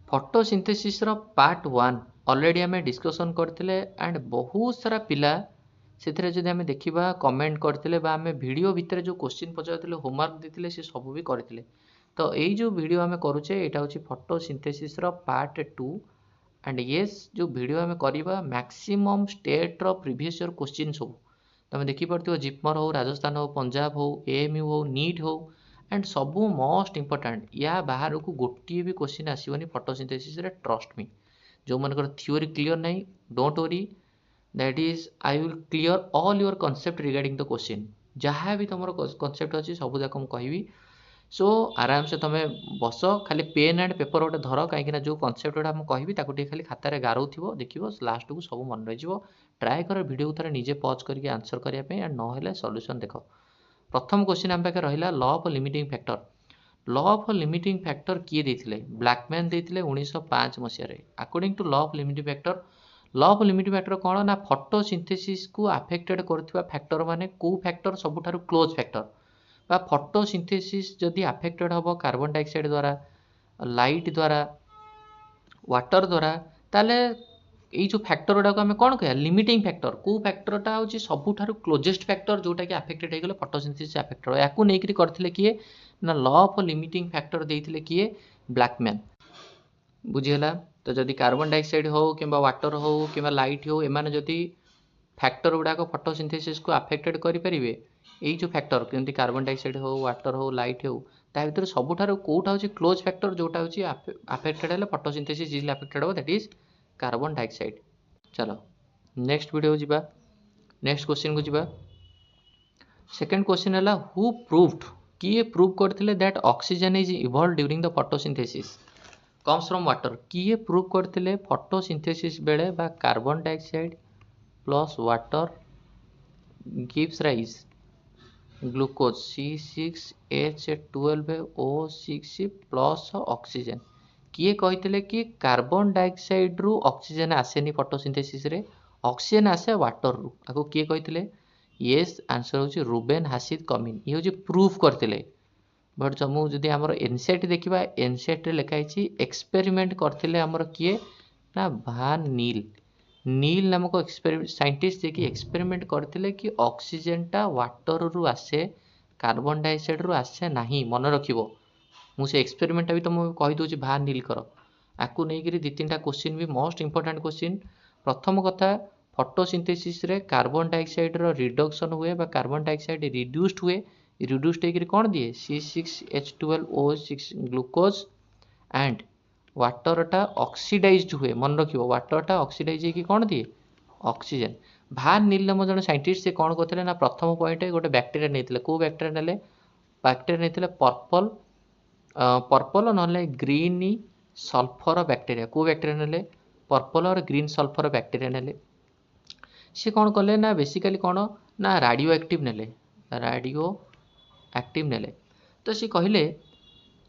Photosynthesis रो part 1 already हमें discussion करथिले and बहुत सारा पिला ସେଥିରେ ଯଦି ଆମେ ଦେଖିବା କମେଣ୍ଟ କରିଥିଲେ ବା ଆମେ ଭିଡ଼ିଓ ଭିତରେ ଯେଉଁ କୋଶ୍ଚିନ୍ ପଚାରୁଥିଲେ ହୋମୱାର୍କ ଦେଇଥିଲେ ସେ ସବୁ ବି କରିଥିଲେ। ତ ଏଇ ଯେଉଁ ଭିଡ଼ିଓ ଆମେ କରୁଛେ ଏଇଟା ହେଉଛି ଫଟୋସିନ୍ଥେସିସ୍ର ପାର୍ଟ 2 एंड येस जो वीडियो आम करवा मैक्सिमम स्टेट्र प्रिवियस ईयर क्वेश्चन सब तुम देखिपो जिपमर हो राजस्थान हो पंजाब हो एएमयू हो नीट हो एंड सबू मोस्ट इंपोर्टाट या बाहर को गोटे भी क्वेश्चन आसवनी फोटोसिंथेसिस रे ट्रस्ट मी जो मनकर थ्योरी क्लियर नहीं don't worry that is I will clear all your concept regarding the question जहाँ भी तुम कॉन्सेप्ट अच्छी सब जाक मुझे सो आराम से तुम बस खाली पेन एंड पेपर गोटे धर कहीं जो कनसेप्ट गुड़ा मुझे कहबी खाली खातार गारौ देख लास्ट को सब मन रही ट्राए कर वीडियो थे निजे पज करके आंसर करने एंड ना सॉल्यूशन देख प्रथम क्वेश्चन आम पाखे रहा law of limiting factor law of limiting factor किए देते ब्लैकमैन देते 1905 मसीह according to law of limiting factor law of limiting factor कौन ना फोटोसिंथेसिस को अफेक्टेड कर फैक्टर माने को फैक्टर सबुठारु क्लोज फैक्टर बा फोटोसिंथेसिस जदि अफेक्टेड हम कार्बन डाइऑक्साइड द्वारा लाइट द्वारा वाटर द्वारा ताले ये जो फैक्टर गुड़ा को आम कौन कह लिमिटिंग फैक्टर को फैक्टरटा हूँ सबुठारु क्लोजेस्ट फैक्टर जोटा कि अफेक्टेड हो फोटोसिंथेसिस अफेक्टेड या नहीं करते किए ना लॉ ऑफ लिमिटिंग फैक्टर देते किए ब्लैकमैन बुझीगला। तो जदि कार्बन डाइऑक्साइड हो कि वाटर हो कि लाइट हो एमाने जदि फैक्टर गुड़ाक फोटोसिंथेसिस को अफेक्टेड करेंगे यही जो फैक्टर कमी कार्बन डाइऑक्साइड हो वाटर हो लाइट हो भितर सबुठारु कौटा हूँ क्लोज फैक्टर जोटा हूँ अफेक्टेड है फोटोसिंथेसिस इजिली अफेक्टेड हो दैट इज कार्बन डाइऑक्साइड। चलो नेक्स्ट वीडियो जीवा नेक्स्ट क्वेश्चन को जीवा सेकंड क्वेश्चन है हु प्रूव्ड किए प्रूव करथिले that oxygen is evolve during the photosynthesis comes from water किए प्रूव करथिले फोटोसिंथेसिस बेले बा carbon dioxide plus water gives rise glucose C6H12O6 plus oxygen किए कहते कि कार्बन डाइऑक्साइड रु ऑक्सीजन आसेनी फोटोसिंथेसिस रे ऑक्सीजन आसे वाटर रु आपको किए कहते येस आंसर हूँ रूबेन हासिद कमिन ये हूँ प्रूफ करते बट जमु जदि आमर एनसेट देखा एनसेट रे लिखाई एक्सपेरिमेंट करते आमर किए ना भान नील नील नामक साइंटिस्ट जे कि एक्सपेरिमेंट करते कि ऑक्सीजनटा वाटर रु आसे कार्बन डाइऑक्साइड रु आसे नहीं मन रखिबो मुझे एक्सपेरिमेंट भी तुमको कहीदे भान नील कर आपको नहीं दी तीन क्वेश्चन भी मोस्ट इंपोर्टेंट क्वेश्चन प्रथम कथा फोटोसिंथेसिस रे कार्बन डाइऑक्साइड रो रिडक्शन हुए बा कार्बन डाइऑक्साइड रिड्यूस्ड हुए रिड्यूस्ड होकर कौन दिए C6H12O6 ग्लूकोज एंड वाटरटा ऑक्सीडाइज्ड हुए मन रखियो वाटरटा ऑक्सीडाइज होकर कौन दिए ऑक्सीजन भान नील नाम जन साइंटिस्ट से कौन करते ना प्रथम पॉइंट गोटे बैक्टेरिया नहीं कौ बैक्टेरिया ने बैक्टेरिया नहीं पर्पल पर्पल ना ग्रीन सल्फर बैक्टेरिया को बैक्टेरिया ने पर्पल और ग्रीन सल्फर बैक्टेरिया ने सी कौन कले ना बेसिकली कौन ना रेडियो एक्टिव ने रेडियो एक्टिव ने तो सी कहले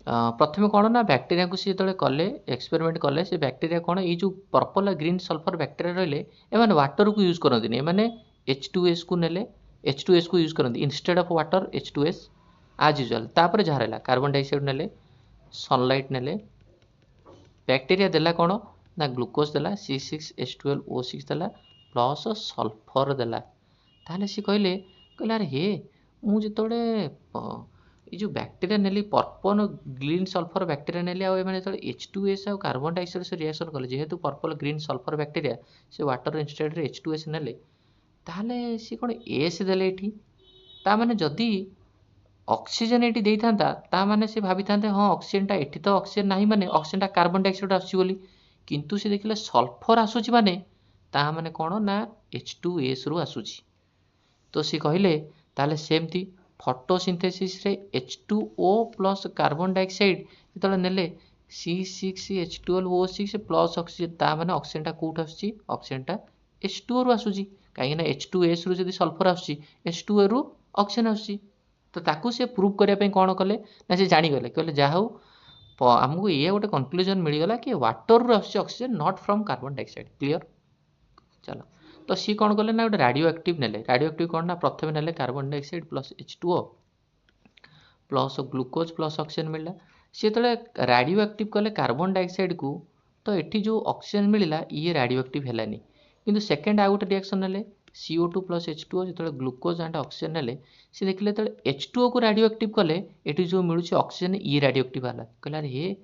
प्रथम कौन ना बैक्टेरिया को सी जो कले एक्सपेरिमेंट कले से बैक्टेरिया कौन ये जो पर्पल और ग्रीन सल्फर बैक्टेरिया रही एम वाटर को यूज करते एम H2S को ने H2S को यूज करते इनस्टेड ऑफ वाटर H2S आज यूजुअल तापर जहाँ रहा कार्बन डाइऑक्साइड ने सनलाइट ने बैक्टेरिया देला कौन ना ग्लूकोज देला C6H12O6 देला प्लस सल्फर देला ताहले सी कहले अरे हे मुझे ये जो बैक्टेरिया नेली पर्पल ग्रीन सल्फर बैक्टेरिया नेली जो H2S और कार्बन डाइऑक्साइड से रिएक्शन कले जेहेतु पर्पल ग्रीन सल्फर बैक्टेरिया से वाटर इनस्टेड रे H2S नेले ताहले सी कौन एस देले एठी ता माने जदी ऑक्सीजन एटी देई था माने से भाभी था हाँ ऑक्सीजनटा एठी तो ऑक्सीजन नहीं माने ऑक्सीजनटा कार्बन डाइऑक्साइड आसुची बोली किंतु से देखिले सल्फर आसुची माने ता माने कौन ना H2S रु आसुची तो सी कहले ताले सेमती फोटोसिंथेसिस रे H2O प्लस कार्बन डाइऑक्साइड जो नेले C6H12O6 प्लस ऑक्सीजन ता माने ऑक्सीजनटा कोठ आसुची ऑक्सीजनटा H2O रु आसुची कहीं ना H2S रु जदि सल्फर आसुची H2O रु ऑक्सीजन आसुची तो ताकू से प्रूव करने कौन कले ना से जानीगले कहले जहाँ हो आमको ये गोटे कनक्लूजन मिलगला कि वाटर रु आसुची oxygen not from carbon dioxide clear. चलो तो सी कौन कले ना गोटे रेडियो एक्टिव ने रेडियो एक्टिव कौन ना प्रथम ने carbon dioxide plus H2O plus glucose plus oxygen मिलला सी जो रेडियो एक्टिव कले कार्बन डाइऑक्साइड को तो एठी जो ऑक्सीजन मिलला ये रेडियो एक्टिव हेलानी किंतु सेकंड आउ गोटे रिएक्शन नेले CO2 प्लस H2O जो ग्लूकोज एंड ऑक्सीजन नेले सी देखले तो H2O को रेडियो एक्टिव कले एठी जो मिलुछि ऑक्सीजन ये रेडियो एक्टिव वाला कहला हे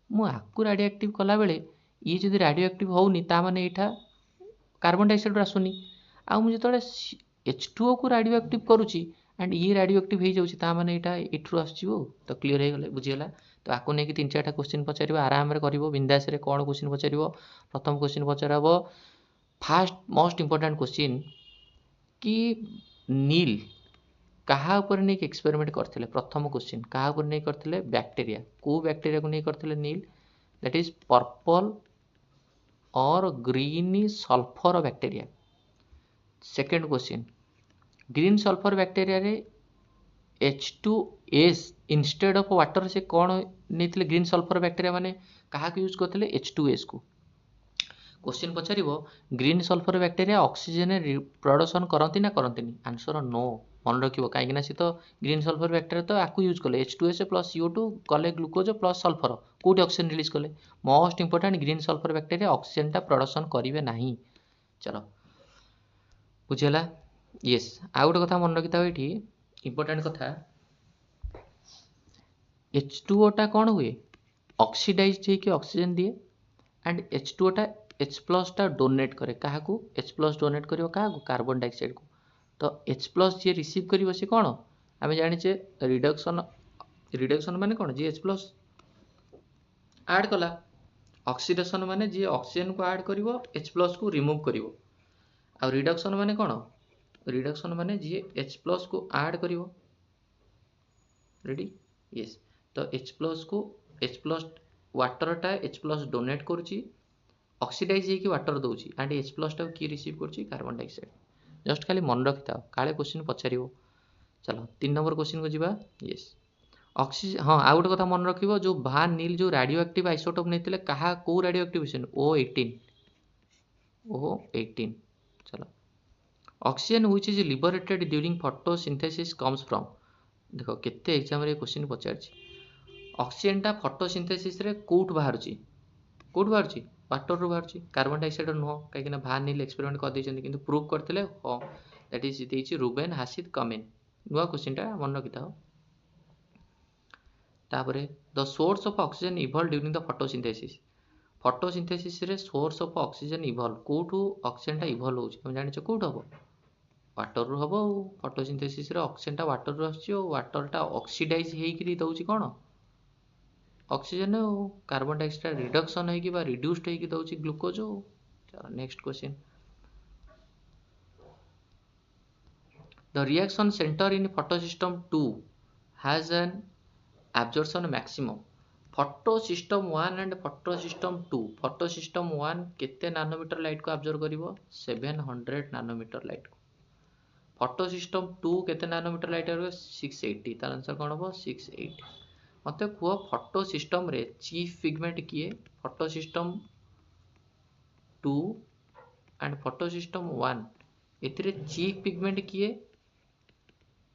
मु आकु रेडियो एक्टिव कला बेले ये जदि रेडियो एक्टिव होउनी ता माने एठा कार्बन डाइऑक्साइड आसुनी आ मु जतले H2O को रेडियो एक्टिव करूची एंड ये रेडियो एक्टिव हो जाउची ता माने एठा एठरू आसीबो तो क्लियर हे गले बुझियला तो आकु नेकी 3-4टा क्वेश्चन पचारिबो आराम रे करिवो बिंदास रे कोन क्वेश्चन पचारिबो प्रथम क्वेश्चन पचारबो फास्ट मोस्ट इंपोर्टेंट क्वेश्चन कि नील कहा ऊपर नहीं एक्सपेरिमेंट करथिले प्रथम क्वेश्चन कहा ऊपर नहीं करथिले बैक्टीरिया को बैक्टीरिया को नहीं करथिले नील दैट इज पर्पल और green sulphur bacteria second question green sulphur bacteria रे H2S इंस्टेड ऑफ वाटर से कौन नहीं ग्रीन सल्फर बैक्टीरिया माने कहा यूज करथिले H2S को क्वेश्चन पचारिबो green sulphur bacteria oxygen production करंती ना करंतीनी आंसर नो मन रखिबो काहे कि ना सी तो ग्रीन सल्फर बैक्टीरिया तो आकु यूज कले H2S प्लस CO2 कले ग्लूकोज प्लस सल्फर कोठी ऑक्सीजन रिलीज कले most important green sulphur bacteria oxygen टा प्रोडक्शन करिवे नाही चलो बुझेला यस आ गोटे कथा मन रखिता एठी इंपोर्टेंट कथा H2O टा कौन हुए ऑक्सीडाइज होके ऑक्सीजन दिए एंड H2O टा H प्लस टा डोनेट करे कहा को H प्लस डोनेट करियो कहा को कार्बन डाइऑक्साइड को तो H प्लस जे रिसीव करियो से कौन आमे जानि छे रिडक्शन माने कौन जे H प्लस ऐड कला ऑक्सीडेशन माने जे ऑक्सीजन को ऐड करिवो H प्लस को रिमूव करिवो आ रिडक्शन माने कौन रिडक्शन माने जे H प्लस को ऐड करिवो रेडी यस तो H प्लस को H प्लस वाटर टा H प्लस डोनेट करूची ऑक्सीडाइज होगी वाटर दौची एंड H प्लस टा की रिसीव करूची कार्बन डाइऑक्साइड जस्ट खाली मन रखि था काले क्वेश्चन पचारिबो चलो 3 नंबर क्वेश्चन को जीवा यस ऑक्सीजन हाँ आ गोटे कथा मन रखिबो जो भान नील जो रेडियो एक्टिव आइसोटोप नेतिले कहा को रेडियो एक्टिवेशन O18 चलो oxygen which is liberated during photosynthesis comes from देखो केते एग्जाम रे क्वेश्चन पचारछि ऑक्सीजन टा फोटोसिंथेसिस रे कोठ बाहरछि वाटर रू बाहरछि कार्बन डाइऑक्साइड नुह कहीं भान नील एक्सपेरिमेंट कर देछन किंतु प्रूव करथिले हां दैट इज देछि रूबेन हासिद कमेन नुआ क्वेश्चन टा मन रखिता हो तापरे the source of oxygen evolve during the photosynthesis रे सोर्स ऑफ ऑक्सीजन इवॉल्व कोठू ऑक्सीजन टा इवॉल्व होछि हम जानि छ कोठ हबो वाटर रू हबो फोटोसिंथेसिस रे ऑक्सीजन टा वाटर रू आछि ओ वाटर टा ऑक्सीडाइज हेकि दउछि कोन ऑक्सीजन कार्बन डाइऑक्साइड रिडक्शन होगी बा रिड्यूस्ड होगी दउछि ग्लूकोज चलो next question the reaction centre in photosystem 2 has an absorption maximum photosystem 1 and photosystem 2 photosystem 1 केते नानोमीटर लाइट को एब्जॉर्ब करिवो 700 नानोमीटर लाइट को फोटोसिस्टम 2 केते नानोमीटर लाइट करिवो 680 तार आंसर कोन हो 680 मते कुह फोटो सिस्टम रे चीफ पिगमेंट किए photo system 2 and photo system 1 एथिरे चीफ पिगमेंट किए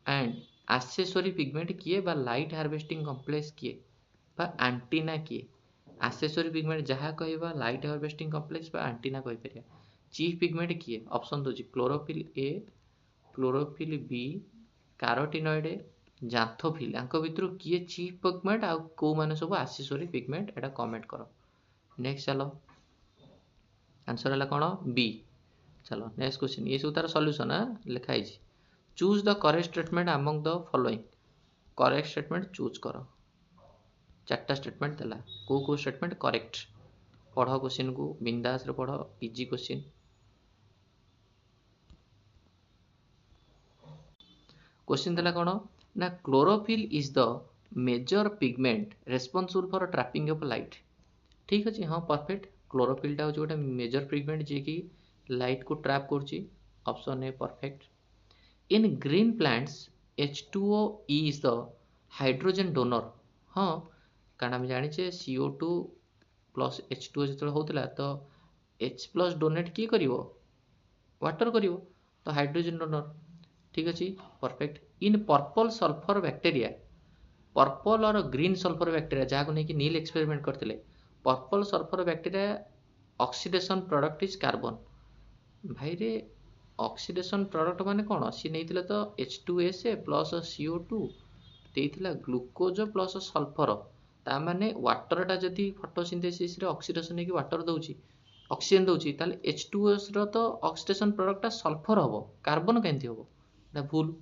एंड एक्सेसरी पिगमेंट किए बा लाइट हार्वेस्टिंग कॉम्प्लेक्स किए बा एंटीना किए एक्सेसरी पिगमेंट जहाँ कहबा लाइट हार्वेस्टिंग कॉम्प्लेक्स बा एंटीना कहि परिया चीफ पिगमेंट किए ऑप्शन दोजी chlorophyll A chlorophyll B carotenoid xanthophyll आंक भितर किए चीफ पिगमेंट आ को माने सब एक्सेसरी पिगमेंट एटा कमेंट करो नेक्स्ट चलो आंसर हला कोन बी चलो नेक्स्ट क्वेश्चन ये सब तार सॉल्यूशन है लिखा है choose the correct statement among the following correct statement choose करो चारटा स्टेटमेंट देला को स्टेटमेंट करेक्ट पढ़ो क्वेश्चन को बिंदास रे पढ़ो इजी क्वेश्चन क्वेश्चन देला कोन ना chlorophyll is the major pigment responsible for trapping of light ठीक अच्छे हाँ परफेक्ट क्लोरोफिल टा गोटे मेजर पिगमेंट जे कि लाइट को ट्रैप करछि option a perfect in green plants H2O is the hydrogen donor हाँ कारण आम जाने CO2 प्लस H2O जो होता तो H प्लस डोनेट किए करिवो वाटर करिवो तो हाइड्रोजन डोनर ठीक अच्छे perfect in purple sulphur bacteria purple और ग्रीन सल्फर बैक्टीरिया जहाँ को नहीं नील एक्सपेरिमेंट करते purple sulphur bacteria oxidation product is carbon भाई रे ऑक्सीडेशन प्रोडक्ट माने कौन सी नहीं तो H2SA प्लस CO2 देइथिला ग्लूकोज प्लस सल्फर ता माने वाटरटा जदि फोटोसिंथेसिस रे ऑक्सीडेशन हेकि वाटर दउची ऑक्सीजन दउची ताले H2S रो तो ऑक्सीडेशन प्रोडक्टटा सल्फर हबो कार्बन केंति हबो एटा भूल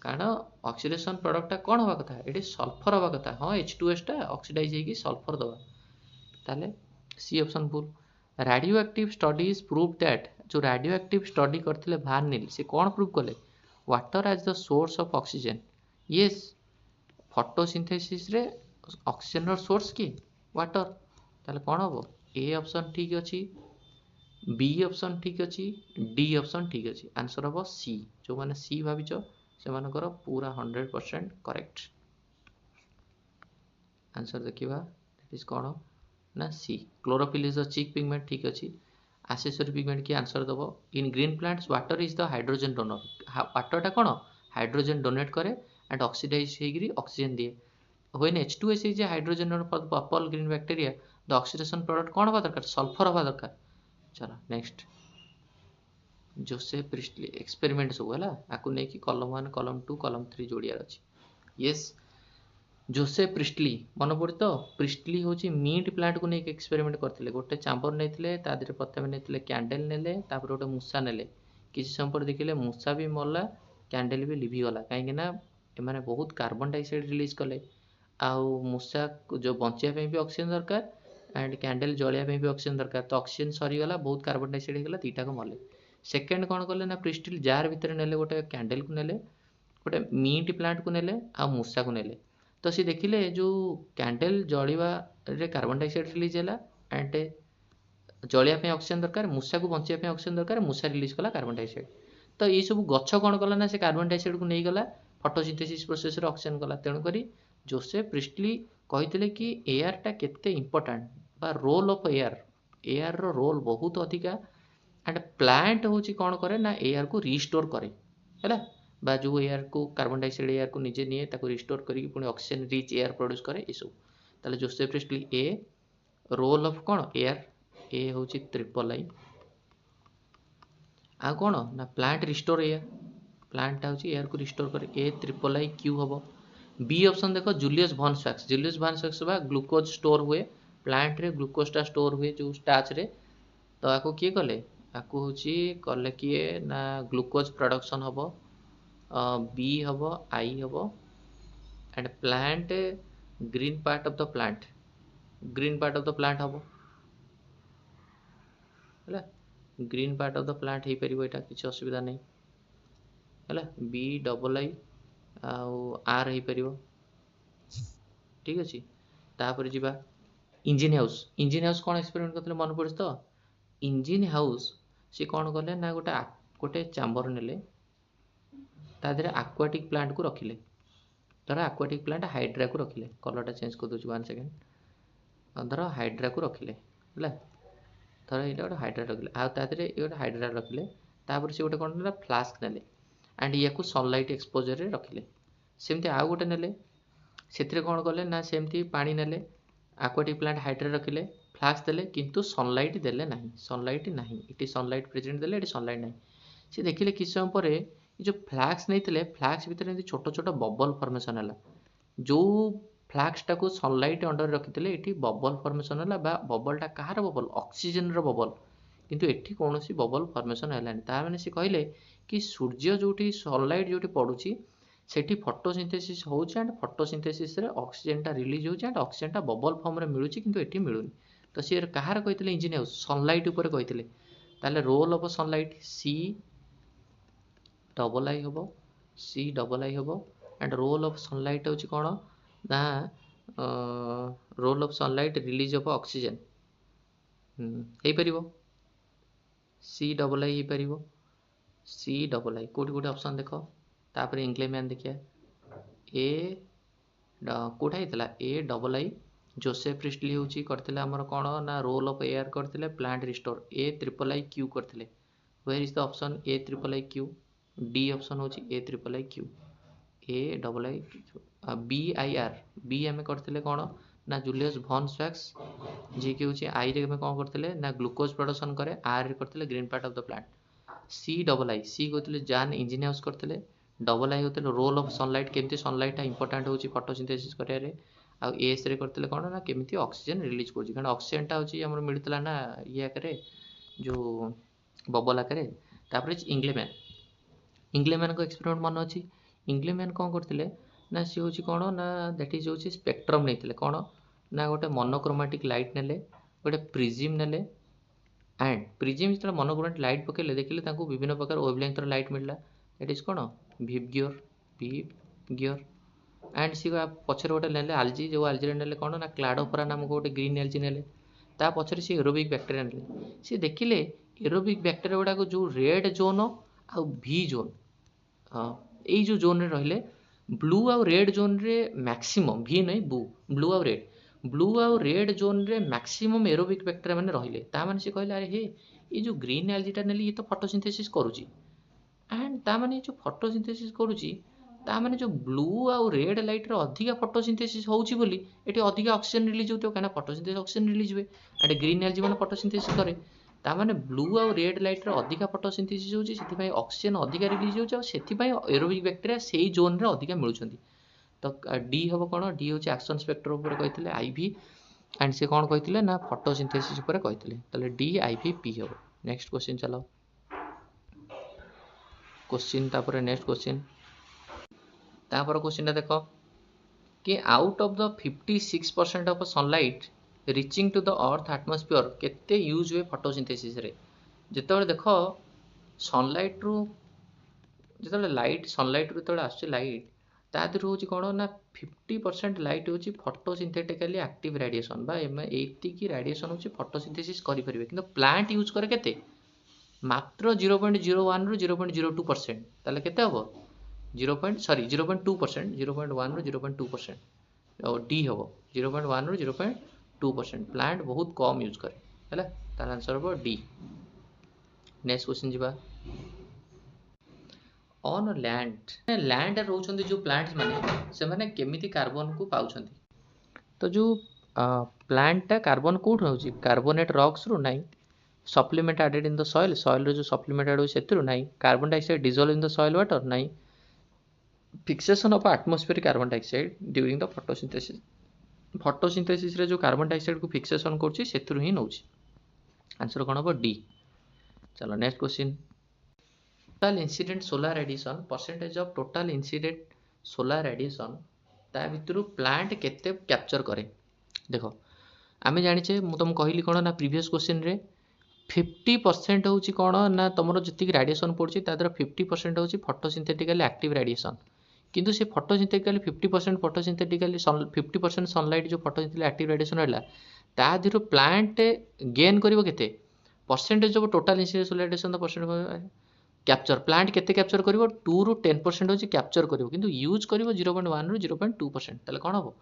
कारण ऑक्सीडेशन प्रोडक्टटा कोन हवा कथा एटी सल्फर हवा कथा हां H2S टा ऑक्सीडाइज हेकि सल्फर दवा ताले सी ऑप्शन भूल radioactive studies prove that जो रेडियो एक्टिव स्टडी करथिले भार्निल से कोन प्रूव कले water as the source of oxygen yes photosynthesis रे ऑक्सीजन रो सोर्स की वाटर ताले कोन हबो ए ऑप्शन ठीक अछि बी ऑप्शन ठीक अछि डी ऑप्शन ठीक अछि आंसर हबो सी जो माने सी भाबिचो से मानकर पूरा 100% करेक्ट आंसर देखिबा दैट इज कोन ना C chlorophyll is the chief pigment ठीक अछि accessory pigment की आंसर दबो in green plants water is the hydrogen donor water टा कोन हाइड्रोजन डोनेट करे एंड ऑक्सीडाइज हेगिरी ऑक्सीजन दिए when H2S is a hydrogen donor for the purple green bacteria the oxidation product कौन हवा दरकार सल्फर हवा दरकार चलो नेक्स्ट जोसेफ प्रिस्टली एक्सपेरिमेंट सब है आकु नहीं कि कॉलम 1 कॉलम 2 कॉलम 3 जोड़ियार अछि यस जोसेफ प्रिस्टली मन पड़ी तो प्रिस्टली होची मीट प्लांट को नहीं एक्सपेरिमेंट करथिले गोटे चांबर नेथिले ता देरे प्रथमे नेथिले कैंडल नेले तापर गोटे मूसा नेले किछि समय पर देखिले मूसा भी मरला कैंडल भी लिभि गला काहे ना एमाने बहुत कार्बन डाइऑक्साइड रिलीज कले आउ मूसा जो बंचिया पे भी ऑक्सीजन दरकार एंड कैंडल जलिया पे भी ऑक्सीजन दरकार तो ऑक्सीजन सरीगला बहुत कार्बन डाइऑक्साइड होगला दीटा को मले सेकेंड कौन कले ना प्रिस्टिल जार भितर नेले गोटे कैंडल को नेले गोटे मीट प्लांट को नेले आ मूसा को नेले तो सी देखिले जो कैंडल जलिवा रे कार्बन डाइऑक्साइड रिलीज हैला एंड जलिया पे ऑक्सीजन दरकार मूसा को बंचिया पे ऑक्सीजन दरकार मूसा रिलीज कला कार्बन डाइऑक्साइड तो ये सब गछ कौन कला ना से कार्बन डाइऑक्साइड को नहीं गला फोटोसिंथेसिस प्रोसेस रे ऑक्सीजन गला तेणु करी जोसेफ प्रिस्टली कही कि एयर टा केते इंपोर्टेंट बा रोल ऑफ एयर रो रोल बहुत अधिका एंड प्लांट होची कौन करे ना एयर को रिस्टोर करे हैला बा जो एयर को कार्बन डाइऑक्साइड एयर को निजे निए ताको रिस्टोर करी पुणी ऑक्सीजन रिच एयर प्रोड्यूस करे ए सब ताले जोसेफ प्रिस्टली ए रोल ऑफ कौन एयर ए होची ट्रिपल आई आ कौन ना प्लांट रिस्टोर एयर प्लांट होची एयर को रिस्टोर करे ए ट्रिपल आई क्यू हबो बी ऑप्शन देखो जूलियस वॉन सैक्स बा ग्लूकोज स्टोर हुए प्लांट रे ग्लूकोज टा स्टोर हुए जो स्टार्च रे तो आको किए कले आको होची कले किए ना ग्लूकोज प्रोडक्शन हबो बी हबो आई हबो and plant green part of the plant हबो हैला green part of the plant हे परिबो एटा किछ असुविधा नहीं हैला बी डबल आई आर हो पार ठीक अच्छे तापर जीवा इंजिन हाउस कौन एक्सपेरिमेंट करते मन पड़े तो इंजिन हाउस सी कौन कले ना गोटे चांबर नेले ता देहरे आक्वाटिक प्लांट को रखिले धर आक्वाटिक प्लांट हाइड्रा को रखिले कलरटा चेंज कर दूसरी 1 सेकेंड धर हाइड्रा को रखिले है धर ये गोटे हाइड्रा रखिले आदे ये गोटे हाइड्रा रखिले तापर से गोटे कौन ना फ्लास्क नेले एंड या सनलाइट एक्सपोजर रे रखिले सेमती आउ गोटे नेले से कौन कले ना सेमती पानी नेले आक्वाटिक प्लांट हाइड्रा रखिले फ्लास्क देले किंतु सनलाइट देले नहीं सनलाइट नहीं इटी सनलाइट प्रेजेंट देले इटी सनलाइट नहीं से देखिले किछ समय पर ये जो फ्लास्क नहीं थे फ्लास्क भितर एमती छोट छोट बबल फॉर्मेशन है जो फ्लास्क टाक सनलाइट अंडर रखी ये बबल फॉर्मेशन है बबलटा कहार बबल ऑक्सीजन रो बबल किंतु एठी कौन सी बबल फॉर्मेशन है मैंने सी कहले कि सूर्य जो सनलाइट जो पड़ुची सेठी फोटोसिंथेसिस होउची एंड फोटोसिंथेसिस रे ऑक्सीजन टा रिलीज होउची एंड ऑक्सीजन टा बबल फॉर्म रे मिलुची किंतु एठी मिलुनी तो सी कहार कहितले इंजिन हाउस सनलाइट ऊपर कहितले ताले रोल ऑफ सनलाइट सी डबल आई हबो सी डबल आई हबो एंड रोल ऑफ सनलाइट होउची कोन ना role of sunlight release of oxygen हे परिबो सी डबल आई हे परिबो सी डबल आई कोटी कोटी ऑप्शन देखो तापर इंग्लिश मैन देखिए ए कोठा हितला A double I Joseph Priestley होची करथिले हमर कोन ना रोल ऑफ एयर करथिले plant restore A triple I Q करथिले where is the option A triple I Q D option होची A triple I Q A double I B I R B हमें करथिले कोन ना जूलियस भन स्वैक्स जी कि होची आई रे कौन करते ना ग्लूकोज प्रोडक्शन करे आर रे करते green part of the plant C double I C कहते जान इंजीनियर हाउस करते डबल आई होते रोल ऑफ सनलाइट केमती सनलाइट इंपोर्टेंट होची फोटोसिंथेसिस करियारे आ एस रे करते कौन ना केमती ऑक्सीजन रिलीज करूची कारण ऑक्सीजन टा होची हमर मिलतला ना ये आकरे जो बबल आकरे तापर इंग्लेमैन इंग्लेमैन को एक्सपेरिमेंट मन अच्छी इंग्लेमैन कौन करते ना सी हूँ कौन ना दैट इज हूँ स्पेक्ट्रम नहीं कौन ना गोटे मोनोक्रोमेटिक लाइट नेले गोटे प्रिजिम नेले एंड प्रिजिम जो मोनोक्रोमेटिक लाइट पकेले देखिले विभिन्न प्रकार वेवलेंथ लाइट मिलला दैट इज कौन भिव गियर एंड सी पछरे गोटे नेले आलजी जो आलजी नेले कौन ना क्लाडोफोरा नामक गोटे ग्रीन एलजी नेले ता पछरे सी एरोबिक बैक्टेरिया नेले सी देखिले एरोबिक बैक्टेरिया गुड़ाक जो रेड जोन आ भी जोन यही जो जोन रे रहिले ब्लू आउ रेड जोन रे मैक्सिमम भी नहीं ब्लू आउ रेड जोन रे मैक्सिमम एरोबिक बैक्टेरिया माने रहिले ता माने से कहले अरे हे ये जो ग्रीन एल्जीटा नेली ये तो फोटोसिंथेसिस करूची एंड ता माने जो फोटोसिंथेसिस करूची ता माने जो ब्लू आउ रेड लाइट रे अधिका फोटोसिंथेसिस होउची बोली एठी अधिका ऑक्सीजन रिलीज होतो काना फोटोसिंथेसिस ऑक्सीजन रिलीज हुए एंड ग्रीन एल्जी माने फोटोसिंथेसिस करे ता माने ब्लू आउ रेड लाइट रे अधिका फोटोसिंथेसिस होउची सेति पई ऑक्सीजन अधिका रिलीज होउची आ सेति पई एरोबिक बैक्टेरिया सेही जोन रे अधिका मिलुछंती तो डी हम कौन डी हूँ एक्शन स्पेक्ट्रम उपर कहते आईवी एंड से कौन कहते ना फोटोसिंथेसिस उपर कहते डी आईवी पी हम नेक्स्ट क्वेश्चन चलो क्वेश्चन तापर नेक्स्ट क्वेश्चन तापर क्वेश्चन देख कि out of the 56% of sunlight reaching to the earth atmosphere केते यूज हुए फोटोसिंथेसिस रे जेते देख सनलाइट रु जेते लाइट सनलाइट रु जेते आछे लाइट तादर हूँ कौन ना 50% लाइट हूँ फोटोसिंथेटिकली एक्टिव रेडिएशन एति रेडिएशन हूँ फोटोसिंथेसिस करें कि प्लांट यूज करे केते मात्र 0.01 रु 0.02% ताले केते हबो 0.2% 0.1 रु 0.2% और डी हबो 0.1 रु 0.2% प्लांट बहुत कम यूज करे हैला तार आंसर हबो डी नेक्स्ट क्वेश्चन जीवा ऑन लैंड रोचंदी जो प्लांट्स माने से माने केमिति कार्बन को पाउछंती तो जो प्लांट कार्बन कोठ होउची कार्बोनेट रॉक्स रु नाही supplement added in the soil रो जो सप्लीमेंट एड होई सेतरु नाही carbon dioxide dissolve in the soil water नाही fixation of atmospheric carbon dioxide during the photosynthesis रे जो कार्बन डाइऑक्साइड को फिक्सेशन करची सेतरु ही नउची आंसर कोन हो डी चलो next question total incident solar radiation percentage of total incident solar radiation ता भितर प्लांट केते कैप्चर करे देखो आमे जानिछे मु तुम कहली कोन ना प्रीवियस क्वेश्चन रे 50% होची कोन ना तमरो जति रेडिएशन पड़ची तादर 50% होची फोटोसिंथेटिकली एक्टिव रेडिएशन किंतु से फोटोसिंथेटिकली 50% फोटोसिंथेटिकली 50% सनलाइट जो फोटोसिंथेटिकली एक्टिव रेडिएशन रहला ता धिरो प्लांट गेन करिवो केते percentage of total incident solar radiation the percent capture plant केते कैप्चर करिवो 2 रु 10% होची कैप्चर करिवो किंतु यूज करिवो 0.1 रु 0.2% ताले कोन हबो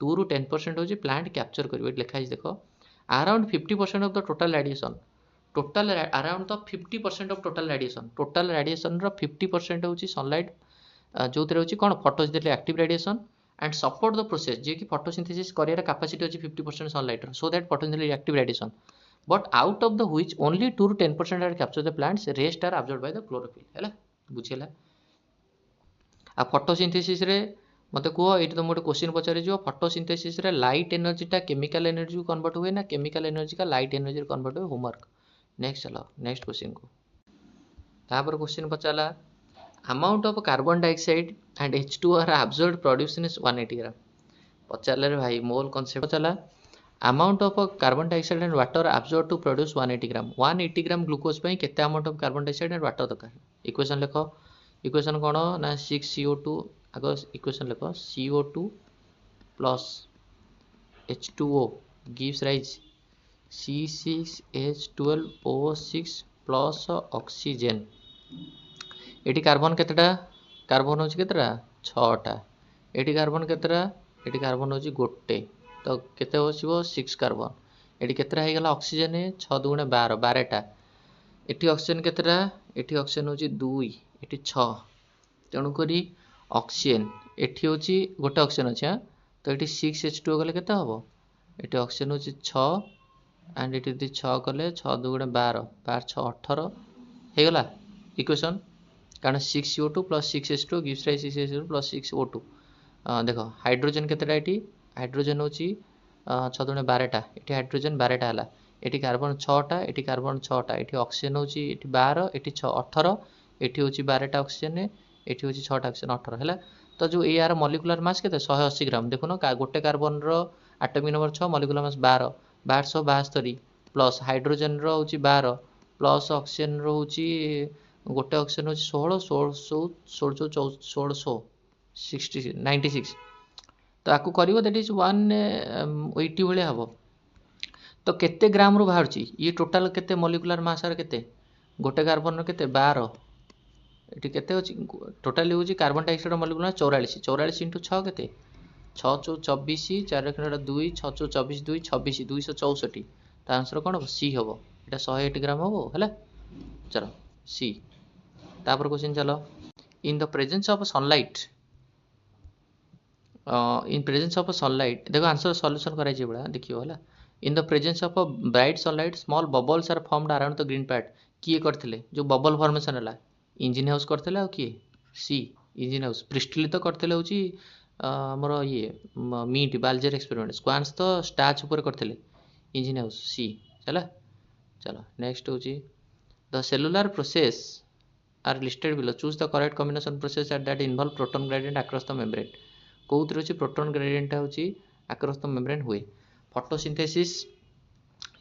2 रु 10% होची प्लांट कैप्चर करिवो लिखा है देखो around 50% of the total radiation total around the 50% of total radiation रो 50% होची सनलाइट जो तेरे होची कोन photosynthetically active radiation and support the process जे कि फोटोसिंथेसिस करियर कैपेसिटी होची 50% sunlight so that photosynthetically active radiation but out of the which only 2 to 10% are captured the plants rest are absorbed by the chlorophyll हैला बुझिला आ photosynthesis रे मते को एठी तो मोटे क्वेश्चन पचारे जो फोटोसिंथेसिस रे लाइट एनर्जी टा केमिकल एनर्जी को कन्वर्ट हुए ना केमिकल एनर्जी का लाइट एनर्जी रे कन्वर्ट हुए होमवर्क नेक्स्ट चलो नेक्स्ट क्वेश्चन को तापर क्वेश्चन पचाला amount of carbon dioxide and H2 are absorbed produced in 180 gram पचाले रे भाई मोल कांसेप्ट पचाला amount of carbon dioxide and water absorbed to produce 180 gram 180 gram glucose पे केते amount of carbon dioxide and water दरकार equation लिखो equation कोन ना 6CO2 आगो इक्वेशन लिखो CO2 plus H2O gives rise C6H12O6 plus oxygen एटी carbon केतेटा carbon होची केतेटा 6 टा एटी कार्बन केतेटा एटी कार्बन होची गोटे तो केते होसिबो 6 कार्बन एटी केतेटा हे गला ऑक्सीजन 6 दुगुणे 12 12 टा एटी ऑक्सीजन केतेटा एटी ऑक्सीजन होची 2 एटी 6 तेणु करी ऑक्सीजन एटी होची गोटे ऑक्सीजन अछि तो एटी 6H2 गले केते हबो एटी ऑक्सीजन हो 6 एंड एटी यदि 6 कले 6 2 12 12 6 18 हो गला इक्वेशन कारण 6CO2 plus 6H2 gives rise 6H2 plus 6O2 देख हाइड्रोजन केतेटा एटी हाइड्रोजन होची 6 2 12टा एटी हाइड्रोजन 12टा हला एटी कार्बन 6टा एटी कार्बन 6टा एटी ऑक्सीजन होची एटी 12 एटी 6 18 एटी होची 12टा ऑक्सीजन एटी होची 6टा ऑक्सीजन 18 हैला तो जो ए यार मॉलिक्यूलर मास केते 180 ग्राम देखुनो गोटे कार्बन रो atomic number 6 molecular mass 12 1272 plus hydrogen रो होची 12 प्लस ऑक्सीजन रो होची गोटे ऑक्सीजन होची 16 96 तो आपको करिवो दैट इज 180 भले हबो तो केते ग्राम रु बाहरची ये टोटल केते मॉलिक्यूलर मास आर केते गोटे कार्बन रो केते 12 एटी केते होची टोटली होची कार्बन डाइऑक्साइड मॉलिक्यूलर मास 44 44 * 6 केते 6 * 24 4 * 2 6 * 24 2 26 264 ता आंसर कोन हो सी हबो एटा 180 ग्राम हबो हैला चलो सी तापर क्वेश्चन चलो in the presence of sunlight in presence of sunlight देखो आंसर सॉल्यूशन कराई जे बड़ा देखियो होला in the presence of bright sunlight small bubbles are formed around the green part किए करथिले जो बबल फॉर्मेशन हला इंजिन हाउस करथिले आ किए सी इंजिन हाउस पृष्ठलित करथिले होची हमर ये मीट बाल्जर एक्सपेरिमेंट स्क्वान्स तो स्टाच ऊपर करथिले इंजिन हाउस सी चला चलो नेक्स्ट होची the cellular process are listed below choose the correct combination process that involve proton gradient across the membrane कोउतिर होची प्रोटॉन ग्रेडिएंट होची across the membrane हुए photosynthesis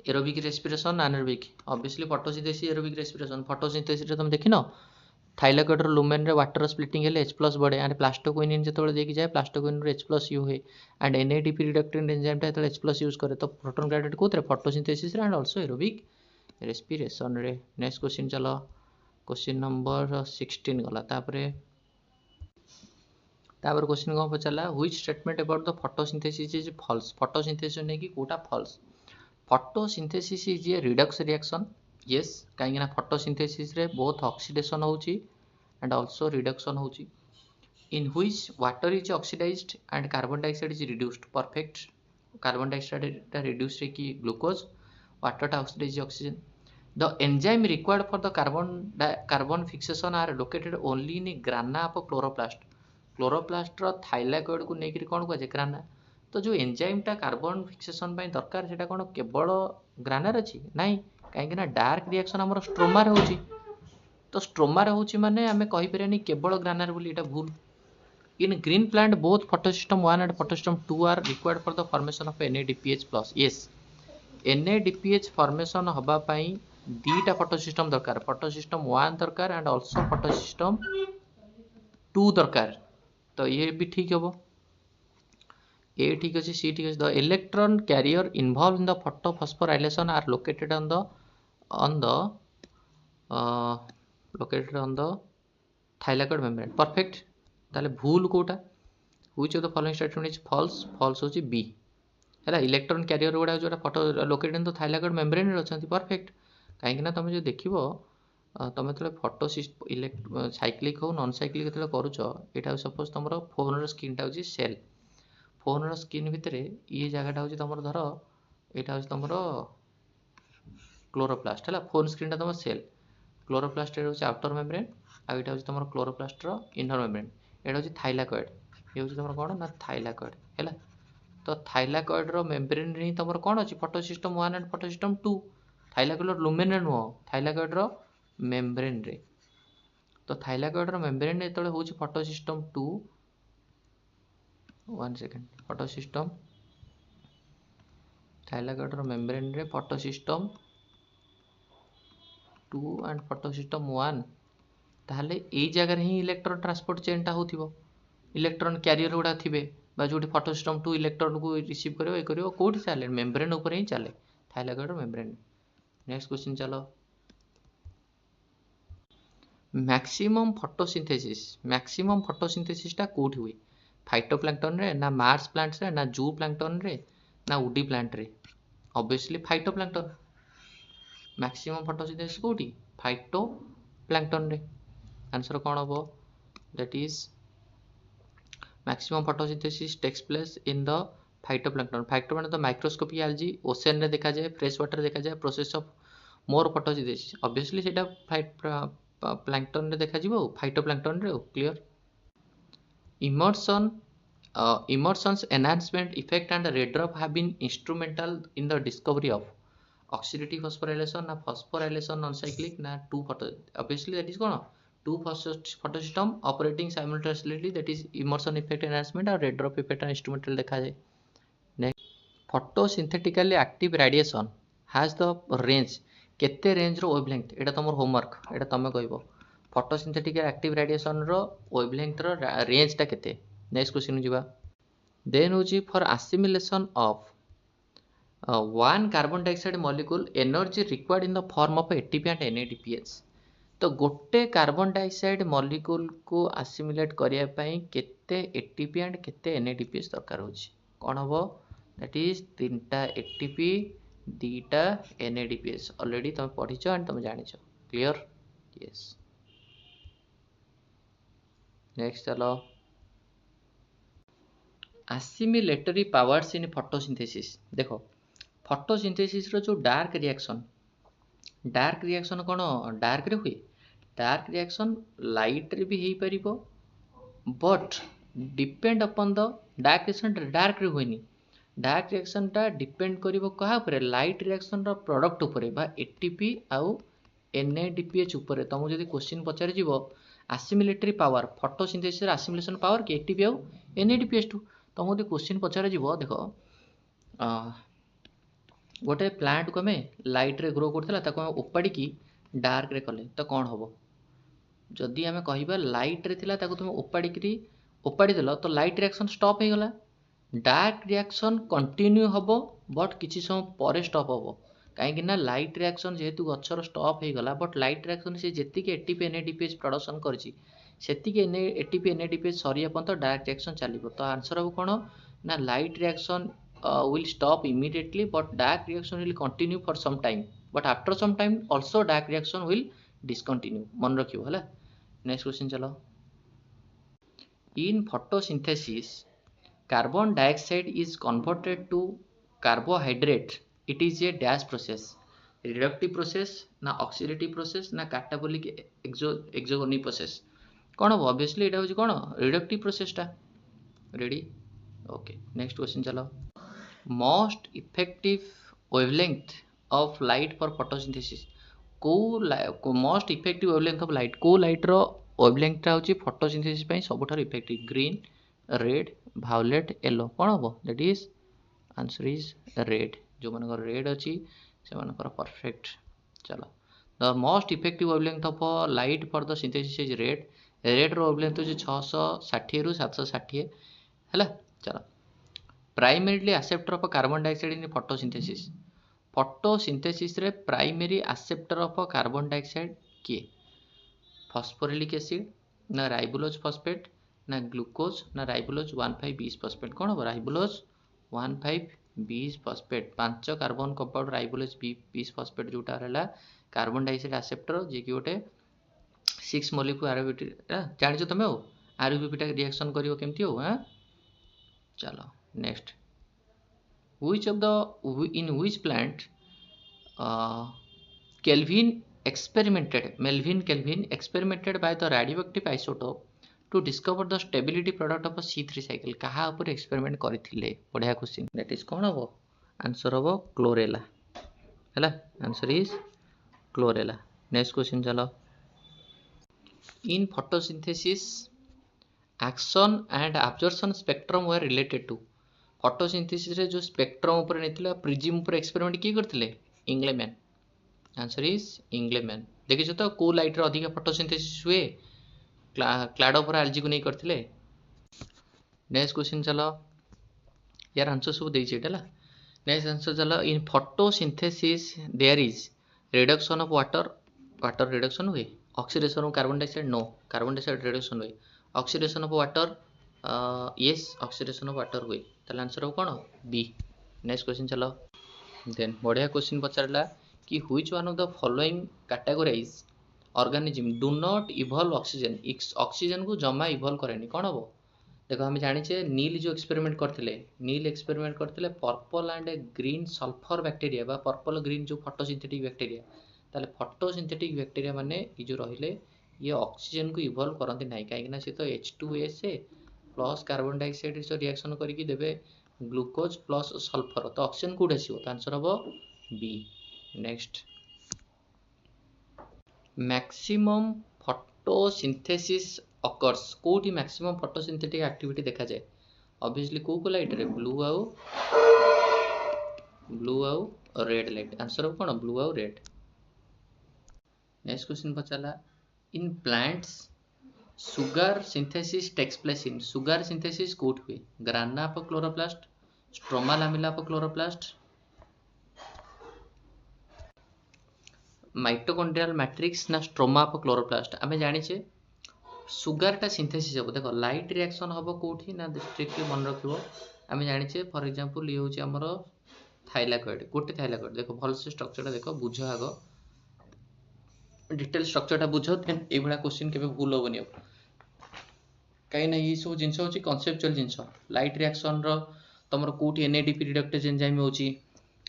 aerobic respiration anaerobic obviously photosynthesis aerobic respiration photosynthesis रे तुम देखिनो thylakoid रो lumen रे water splitting हेले H+ बढ़े and प्लास्टोक्विनिन जेतबेले देकी जाए प्लास्टोक्विनिन रो H+ you हुए एंड NADP रिडक्टेंट एंजाइम ता जेतबेले H+ यूज करे तो प्रोटॉन ग्रेडिएंट कोउतिर फोटोसिंथेसिस रे एंड आल्सो एरोबिक रेस्पिरेशन रे नेक्स्ट क्वेश्चन चलो क्वेश्चन नंबर 16 गला तापरे क्वेश्चन कौन पचारा which statement about the photosynthesis is false photosynthesis ने कि कोटा false photosynthesis is a redox reaction yes काहे ना फोटोसिंथेसिस रे बोथ ऑक्सीडेशन होची एंड आल्सो रिडक्शन होची in which water is oxidized and carbon dioxide is reduced perfect carbon dioxide टा reduce रे कि ग्लूकोज वाटर टा oxidize oxygen The enzyme required for the carbon fixation are located only in grana of chloroplast. Chloroplast रो thylakoid को नेकरी कौन को ग्राना तो जो एंजाइम टा कार्बन फिक्सेशन पाई दरकार सेटा कौन केवल ग्राना अछि नाही काहे ना डार्क रिएक्शन हमर स्ट्रोमा रे होची तो स्ट्रोमा रे होची माने हमें कहि परनी केवल ग्राना रे बोली एटा भूल in green plant both photosystem 1 and photosystem 2 are required for the formation of NADPH+ yes NADPH formation हबा पाई दीटा फोटोसिस्टम दरकार फोटोसिस्टम 1 दरकार एंड आल्सो फोटोसिस्टम 2 दरकार तो ये भी ठीक हबो ए ठीक अछि सी ठीक अछि the electron carrier involve in the photophosphorylation are located on the located on the thylakoid membrane perfect ताले भूल कोटा which of the following statement is false false होची बी हैला इलेक्ट्रॉन कैरियर गुडा जोटा photo located in the thylakoid membrane रे अछंती perfect कहीं तुम जो देख तुम जो फोटो साइक्लिक हो नॉन साइक्लिक जो करुचा सपोज तुम फोन स्क्रीनटा हूँ सेल फोन स्क्रीन भितर ये जगहटा हूँ तुम धर यहाँ हूँ तुम क्लोरोप्लास्ट है फोन स्क्रीनटा तुम सेल क्लोरोप्लास्ट हूँ आउटर मेम्ब्रेन आउटा हूँ तुम क्लोरोप्लास्ट इनर मेम्ब्रेन यहाँ हूँ थाइलाकोइड ये हूँ तुम कौन ना थाइलाकोइड है तो थाइलाकोइड मेम्ब्रेन ही तुम कौन अच्छी photosystem 1 and photosystem 2 thylakoid lumen नुह थाइलाकोइड मेम्ब्रेन रे तो थाइलाकोइड मेम्ब्रेन जो हूँ photosystem 2 1 second photosystem thylakoid membrane रे फोटोसिस्टम 2 एंड फोटोसिस्टम 1 ताहले एई जगह ही इलेक्ट्रॉन ट्रांसपोर्ट चेनटा होथिबो इलेक्ट्रॉन कैरियर गुडा थिबे बा जोटी फोटोसिस्टम 2 इलेक्ट्रॉन को रिसीव करियो ए करियो कोठी चले मेम्ब्रेन ऊपर ही चले थाइलाकोइड मेम्ब्रेन नेक्स्ट क्वेश्चन चलो मैक्सिमम फोटोसिंथेसिस टा कोठी हुए फाइटोप्लैंक्टन रे ना मार्स प्लांट्स रे ना जू प्लैंक्टन रे ना वुडी प्लांट रे ऑब्वियसली फाइटोप्लैंक्टन मैक्सिमम फोटोसिंथेसिस कोठी फाइटोप्लैंक्टन रे आंसर कोन हो that is maximum photosynthesis takes place in the phytoplankton phytoplankton तो माइक्रोस्कोपिक एल्गी ओशन रे देखा जाए फ्रेश वाटर देखा जाए process of more photosynthesis obviously सेटा प्लांक्टन रे देखा जिवो फाइटोप्लांक्टन रे clear immersion immersion's enhancement effect and red drop have been instrumental in the discovery of oxidative phosphorylation na phosphorylation non-cyclic na two photo obviously that is kona two photosystem operating simultaneously that is immersion effect enhancement और red drop effect instrumental देखा जाए next photosynthetically active radiation has the range केते range रो wavelength एटा तमर homework एटा तमे कहबो photosynthetic active radiation रो wavelength रो range टा केते next question जीवा देन होची for assimilation of one carbon dioxide molecule energy required in the form of ATP and NADPH तो गोटे कार्बन डाइऑक्साइड मॉलिक्यूल को assimilate करिया पई केते ATP and केते NADPH दरकार होची कोन हबो दैट इज तीनटा ATP दीटा NADPH ऑलरेडी तुम पढिছো एंड तुम जानिছো क्लियर यस नेक्स्ट चलो assimilatory powers in photosynthesis देखो photosynthesis रो जो डार्क रिएक्शन कोन डार्क रे हुए डार्क रिएक्शन लाइट रे भी हेई परिबो but depend upon the dark रे हुएनी डार्क रिएक्शन टा डिपेंड करिवो कहा ऊपर लाइट रिएक्शन रो प्रोडक्ट ऊपर बा एटीपी आउ NADPH ऊपर तुम जदि क्वेश्चन पचारि जीवो assimilatory पावर फोटोसिंथेसिस रे assimilation पावर के एटीपी आउ NADPH टू तुम जदि क्वेश्चन पचारि जीवो देखो गोटे प्लांट को हमें लाइट रे ग्रो करथिला ताको हम उपाड़ी की डार्क रे कले तो कोन हबो जदि हमें कहिबा लाइट रे थिला ताको तुम उपाड़ी देलो तो लाइट रिएक्शन स्टॉप हे गला डार्क रिएक्शन कंटिन्यू हबो बट किछि समय परे स्टॉप हबो काहेकि ना लाइट रिएक्शन जेहेतु गछर स्टॉप हे गला बट लाइट रिएक्शन से जेतिके एटीपी NADPH प्रोडक्शन करछि सेतिके एटीपी NADPH सरिया पर्यंत डार्क रिएक्शन चलिबो तो आंसर हबो कोन ना light reaction will stop immediately but dark reaction will continue for some time but after some time also dark reaction will discontinue मन रखियो हला नेक्स्ट क्वेश्चन चलो in photosynthesis carbon dioxide is converted to carbohydrate it is a dash process reductive process ना oxidative process ना catabolic exogonic process कौन हो obviously এটা হচ্ছে কোন reductive process টা ready okay next question चलो most effective wavelength of light for photosynthesis को most effective wavelength of light को लाइट रो wavelength टा होची photosynthesis पई सबठार effective green red violet yellow कोन होबो that is answer is red जो मानकर red अछि से मानकर perfect चलो the most effective wavelength of light for the synthesis is red row wavelength होची 660 रु 760 हैला चलो primarily acceptor of carbon dioxide in photosynthesis रे primary acceptor of carbon dioxide किए फॉस्फोरिलिक एसिड ना राइबोलोज फॉस्फेट ना ग्लूकोज ना राइबोलोज 1,5,20 फॉस्फेट कौन हो राइबोलोज 1,5,20 फॉस्फेट 5 कार्बन कंपाउंड राइबोलोज 20 फॉस्फेट जोटा रहला कार्बन डाइऑक्साइड एक्सेप्टर जे कि गोटे 6 मॉलिक्यूल आरबीटी जानिছো तमे हो आरबीटी टा रिएक्शन करियो केमती हो हां चलो next which of the in which plant Melvin Kelvin experimented by the radioactive isotope to discover the stability product of a C3 cycle कहा ऊपर एक्सपेरिमेंट करथिले बढ़िया क्वेश्चन दैट इज कोन हबो आंसर हबो क्लोरेला हैला answer is chlorella next question चलो in photosynthesis action and absorption spectrum were related to photosynthesis रे जो स्पेक्ट्रम ऊपर नेतिला प्रिज्म ऊपर एक्सपेरिमेंट की करथिले इंग्लेमैन आंसर इज इंग्लेमैन देखिছো तो को लाइट रे अधिक फोटोसिंथेसिस हुए क्लाडो पर एल्जी को नहीं करथिले नेक्स्ट क्वेश्चन चलो यार आंसर सब देई छेटला नेक्स्ट आंसर चलो in photosynthesis there is reduction of water reduction हुए oxidation of carbon dioxide no carbon dioxide reduction हुए oxidation of water yes oxidation of water हुए ताले आंसर हो कोन बी नेक्स्ट क्वेश्चन चलो देन बढ़िया क्वेश्चन पचारला कि which one of the following categorise organism do not evolve oxygen को जमा इवॉल्व करेनी कोन हो देखो हम जानिचे नील जो एक्सपेरिमेंट करथिले purple and green sulphur bacteria बा पर्पल ग्रीन जो फोटोसिंथेटिक बैक्टीरिया ताले फोटोसिंथेटिक बैक्टीरिया माने ये जो रहिले ये ऑक्सीजन को इवॉल्व करंती नाही काहे ना से तो H2SA प्लस कार्बन डाइऑक्साइड से रिएक्शन करके देबे ग्लूकोज प्लस सल्फर तो ऑक्सीजन कोड आसीबो तो आंसर हबो B. Next maximum photosynthesis occurs कोठी मैक्सिमम फोटोसिंथेटिक एक्टिविटी देखा जाए ऑब्वियसली को लाइट रे ब्लू आउ रेड लाइट आंसर हो कोन ब्लू आउ रेड। नेक्स्ट क्वेश्चन पचाला in plants sugar synthesis takes place in sugar synthesis कोठ हुए grana of chloroplast stroma lamella of chloroplast mitochondrial matrix ना स्ट्रोमा ऑफ क्लोरोप्लास्ट आमे जानिचे सुगर टा सिंथेसिस हो देखो लाइट रिएक्शन हम कौटी ना स्ट्रिक्टली मन रखियो आम जाने फॉर एग्जांपल ये हूँ आमर थाइलाकॉइड गोटे थाइलाकॉइड देखो भल से स्ट्रक्चर देखो बुझ आग डिटेल स्ट्रक्चर बुझ देन ये क्वेश्चन के भूल हेनी कहीं ये सब जिन हूँ कनसेप्चुअल जिन लाइट रिएक्शन तुम कौटी NADP रिडक्टेज एंजाइम होची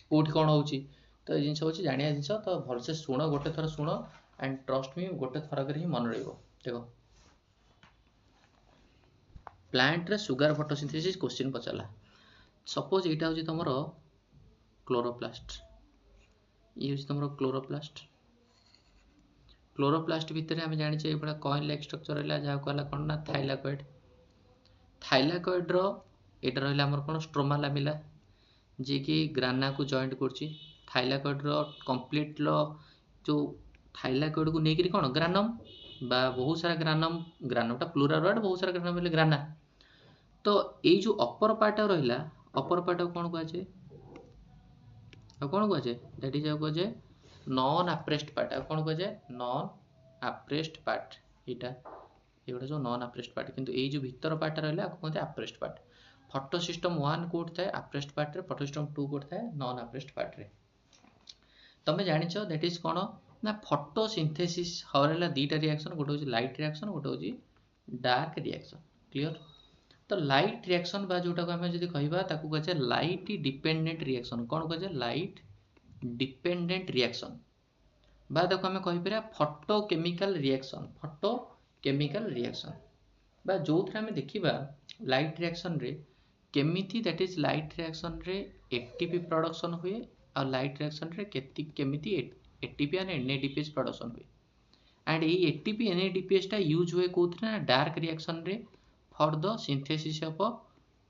कौटी कौन होची तो ये जिन हूँ जानिया जिन तो भलसे शुण गोटे थर शुण एंड ट्रस्ट मी गोटे थरक ही मन रही देखो प्लांट रे सुगर फोटोसिंथेसिस क्वेश्चन पचाला सपोज एटा होची तमरो क्लोरोप्लास्ट ये होची तमरो क्लोरोप्लास्ट भितर हम जानि छे एबडा कॉइन लाइक स्ट्रक्चर रहला जा कहला कोन ना थाइलाकॉइड रो एटा रहला हमर कोन स्ट्रोमा लामेला जे कि ग्राना को जॉइंट करची थाइलाकॉइड रो कंप्लीट लो जो थाइलाकॉइड को नेकरी कोन ग्रानम बा बहुत सारा ग्रानमटा प्लूराल वर्ड बहुत सारा ग्रानम बोले ग्राना तो ये जो अपर पार्ट रहा अपर पार्ट कौन कहुए कौन कहुए दैट इज कहुए नॉन अप्रेस्ड पार्ट कौन कहुए नॉन अप्रेस्ड पार्ट ये सब नॉन अप्रेस्ड पार्ट किंतु ये जो भीतर पार्ट रहा कहते apprised part photo system 1 code थाए अप्रेस्ड पार्ट रे फोटो सिस्टम 2 कोड थाए नॉन अप्रेस्ड पार्ट रे तमे जानिछ दैट इज कौन ना फोटोसिंथेसिस हरला दीटा रिएक्शन गोटे होची लाइट रिएक्शन गोटे होची डार्क रिएक्शन क्लियर तो लाइट रिएक्शन बा जोटा को हमें जदी कहबा ताकू कहे लाइट डिपेंडेंट रिएक्शन कौन कहे लाइट डिपेंडेंट रिएक्शन बा देखो हमें कहि परया फोटोकेमिकल रिएक्शन बा जोथरा हमें देखिबा लाइट रिएक्शन रे केमिति दैट इज लाइट रिएक्शन रे एटीपी प्रोडक्शन हुए और लाइट रिएक्शन रे केमिति एटीपी एंड NADPH प्रोडक्शन हुए एंड ये एटीपी NADPH टा यूज हुए कोथरे ना डार्क रिएक्शन रे for the synthesis of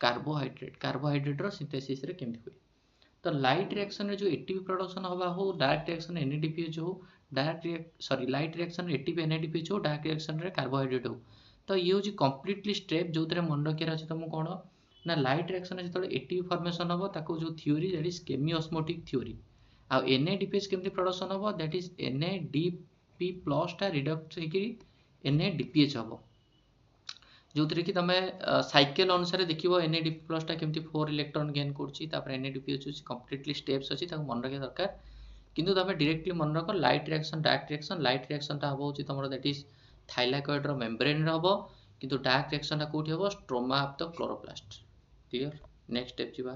carbohydrate रो सिंथेसिस रे केमति हुए तो लाइट रिएक्शन रे जो एटीपी प्रोडक्शन होबा हो डार्क रिएक्शन NADPH हो लाइट रिएक्शन रे एटीपी NADPH हो डार्क रिएक्शन रे कार्बोहाइड्रेट हो तो ये होची कंप्लीटली स्टेप जो तरे मन रखियार अछि तुम कोन ना लाइट रिएक्शन रे जतले एटीपी फॉर्मेशन होबो ताको जो theory that is chemiosmotic theory आ NADPH केमति प्रोडक्शन होबो दैट इज NADP प्लस टा रिडक्ट हेकि NADPH होबो जो थरे कि तमे साइकिल अनुसार देखिबो NADP प्लस टा केमति 4 इलेक्ट्रॉन गेन करछि तापर NADPH होछि कंप्लीटली स्टेप्स अछि ताको मन रखे दरकार किंतु तमे डायरेक्टली मन रखो light reaction dark reaction light reaction टा होबो होछि तमरो दैट इज थाइलाकॉइड रो मेम्ब्रेन रे होबो किंतु डार्क रिएक्शन टा कोठी होबो stroma of the chloroplast clear. Next step जिबा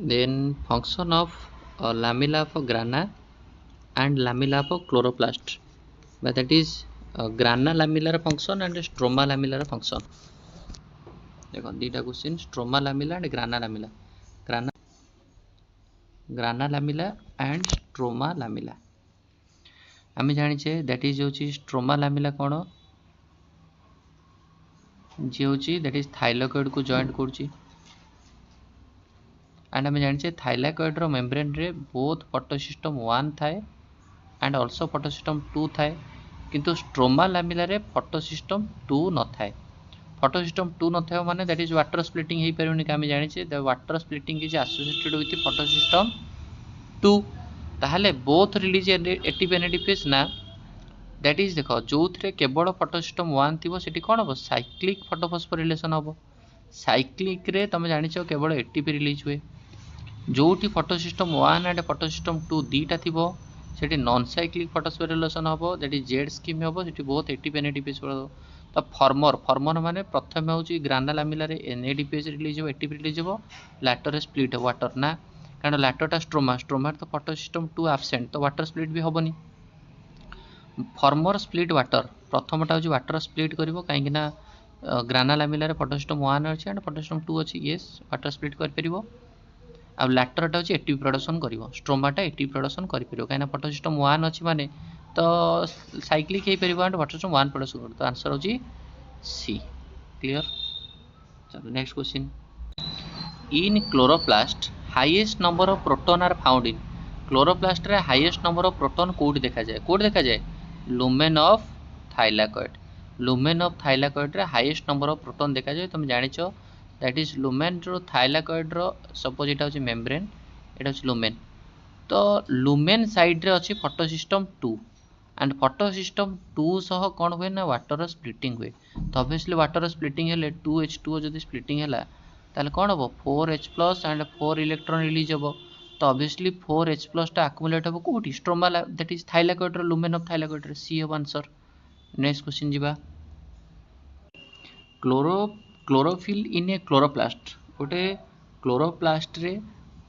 then function of lamella of grana and lamella of chloroplast but that is grana lamellar function and stroma lamellar function देखो दीटा question stroma lamella and grana lamella and stroma lamella आम जानिछे that is होची stroma lamella कोन जे होची that is thylakoid को joint करची एंड आम जानिछे थाइलाकॉइड रो मेम्ब्रेन रे बोथ फोटोसिस्टम 1 थाए एंड आल्सो फोटोसिस्टम 2 थाए किंतु स्ट्रोमा लामेला रे फोटोसिस्टम 2 न थाए फोटोसिस्टम 2 न थाए माने दैट इज वाटर स्प्लिटिंग हे परउनी का आम जानिछे the water splitting is associated with photosystem 2 ताहले बोथ रिलीज एटीपी NADPH ना दैट इज देखो जो थरे केवल फोटोसिस्टम 1 थिबो सेठी कोन हो साइक्लिक फोटोफॉस्फोरिलेशन हो साइक्लिक रे तुम जानिछो केवल एटीपी रिलीज हुए जोठी फोटोसिस्टम 1 एंड फोटोसिस्टम 2 दीटा थिबो सेठी नॉन साइक्लिक फोटोफॉस्फोरिलेशन होबो दैट इज जेड स्कीम होबो सेठी बहुत एटीपी NADPH तो फर्मर माने प्रथम हूँ ग्राना लामिलार NADPH रिलीज हो ATP रिलीज हो लैटर स्प्लिट हो वाटर ना कारण लैटरटा स्ट्रोमा तो फोटो सिस्टम 2 आबसेंट तो वाटर स्प्लिट भी हेनी फर्मर स्प्लिट वाटर प्रथमटा हूँ वाटर स्प्लिट कर कहीं ग्राना लामिलार फोटो सिस्टम 1 अच्छी एंड फोटो सिस्टम 2 अच्छी येस वाटर स्प्लिट कर आ लैटरटा हूँ एटीपी प्रोडक्शन कर स्ट्रोमाटा एटीपी प्रोडक्शन कर कहीं फोटो सिस्टम 1 अच्छी माने तो साइक्लिक हो पार एंड फोटो सिस्टम 1 प्रोडक्शन कर तो आंसर हूँ सी क्लियर। चलो next question in chloroplast highest number of proton are found in chloroplast रे हाईएस्ट नंबर ऑफ प्रोटॉन कोड देखा जाए lumen of thylakoid lumen of thylakoid रे हाईएस्ट नंबर ऑफ प्रोटॉन देखा जाए तुम जानिछ दैट इज लुमेन रो थाइलाकॉइड रो सपोज एटा होची मेम्ब्रेन एटा होची लुमेन तो लुमेन साइड रे अछि photo system 2 and photo system 2 सह कौन हुए ना वाटर स्प्लिटिंग हुए तो ऑब्वियसली वाटर स्प्लिटिंग हेले 2H2O जदि स्प्लिटिंग हैला ताले कौन हम 4H plus and 4 electron release हम तो ऑब्वियसली 4H प्लस टा अक्युमुलेट हम कोठी स्ट्रोमा दैट इज थाइलाकॉइड रो लुमेन ऑफ थाइलाकॉइड रे सी हम आंसर। नेक्स्ट क्वेश्चन जीवा क्लोरोफिल इन ए क्लोरोप्लास्ट गोटे क्लोरोप्लास्ट रे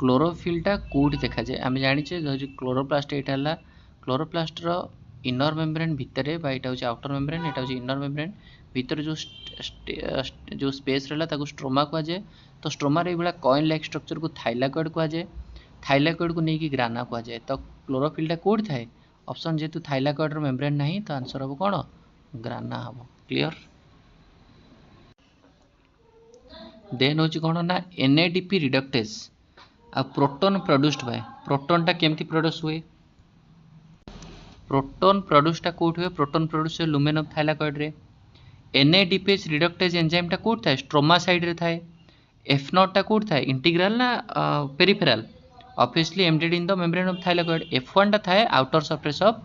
क्लोरोफिलटा कोठी देखा जाए आम जानिचे जो क्लोरोप्लास्ट एटा हला क्लोरोप्लास्ट रो इनर मेम्ब्रेन भितर एटा हूँ आउटर मेम्ब्रेन एटा हूँ इनर मेम्ब्रेन भितर जो स्पेस रहा ताको स्ट्रोमा कह जाए तो स्ट्रोमार ये कॉइन लाइक स्ट्रक्चर को थाइलाकॉइड कह जाए थाइलाकॉइड को लेकिन ग्राना कह जाए तो क्लोरोफिलटा कोठी थाए ऑप्शन जेहेतु थाइलाकॉइड मेम्ब्रेन नहीं तो आंसर हम कौन ग्राना हम क्लियर। देन हूँ कौन ना NADP रिडक्टेज आ प्रोटॉन प्रोड्यूस्ड बाय प्रोटॉनटा केमती प्रोड्यूस हुए प्रोटॉन प्रोड्यूसटा कोठी हुए proton produce lumen of thylakoid रे NADPH रिडक्टेज एंजाइमटा कोठी थाए स्ट्रोमा साइड रे थाए F0 टा कोठी थाए इंटीग्रल ना peripheral obviously embedded in the membrane of thylakoid F1 टा थाए outer surface of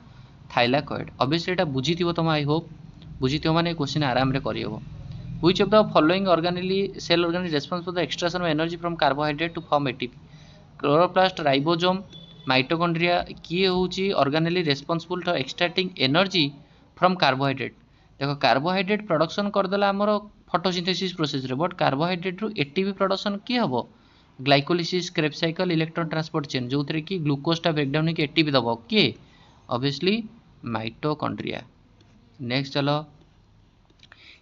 thylakoid obviously एटा बुझीथिबो तुम आई होप बुझीथिबो माने क्वेश्चन आराम रे करियबो which of the following organelle cell organelle response for the extraction of energy from carbohydrate to form ATP chloroplast ribosome mitochondria किए होची organelle responsible for extracting energy from carbohydrate देखो carbohydrate production करदेला आमर photosynthesis process रे but carbohydrate रु ATP production किए हम glycolysis Krebs cycle electron transport chain जो थे कि ग्लूकोजटा ब्रेकडाउन होकर ATP दब किए ऑब्वियसली माइटोकॉन्ड्रिया। नेक्स्ट चलो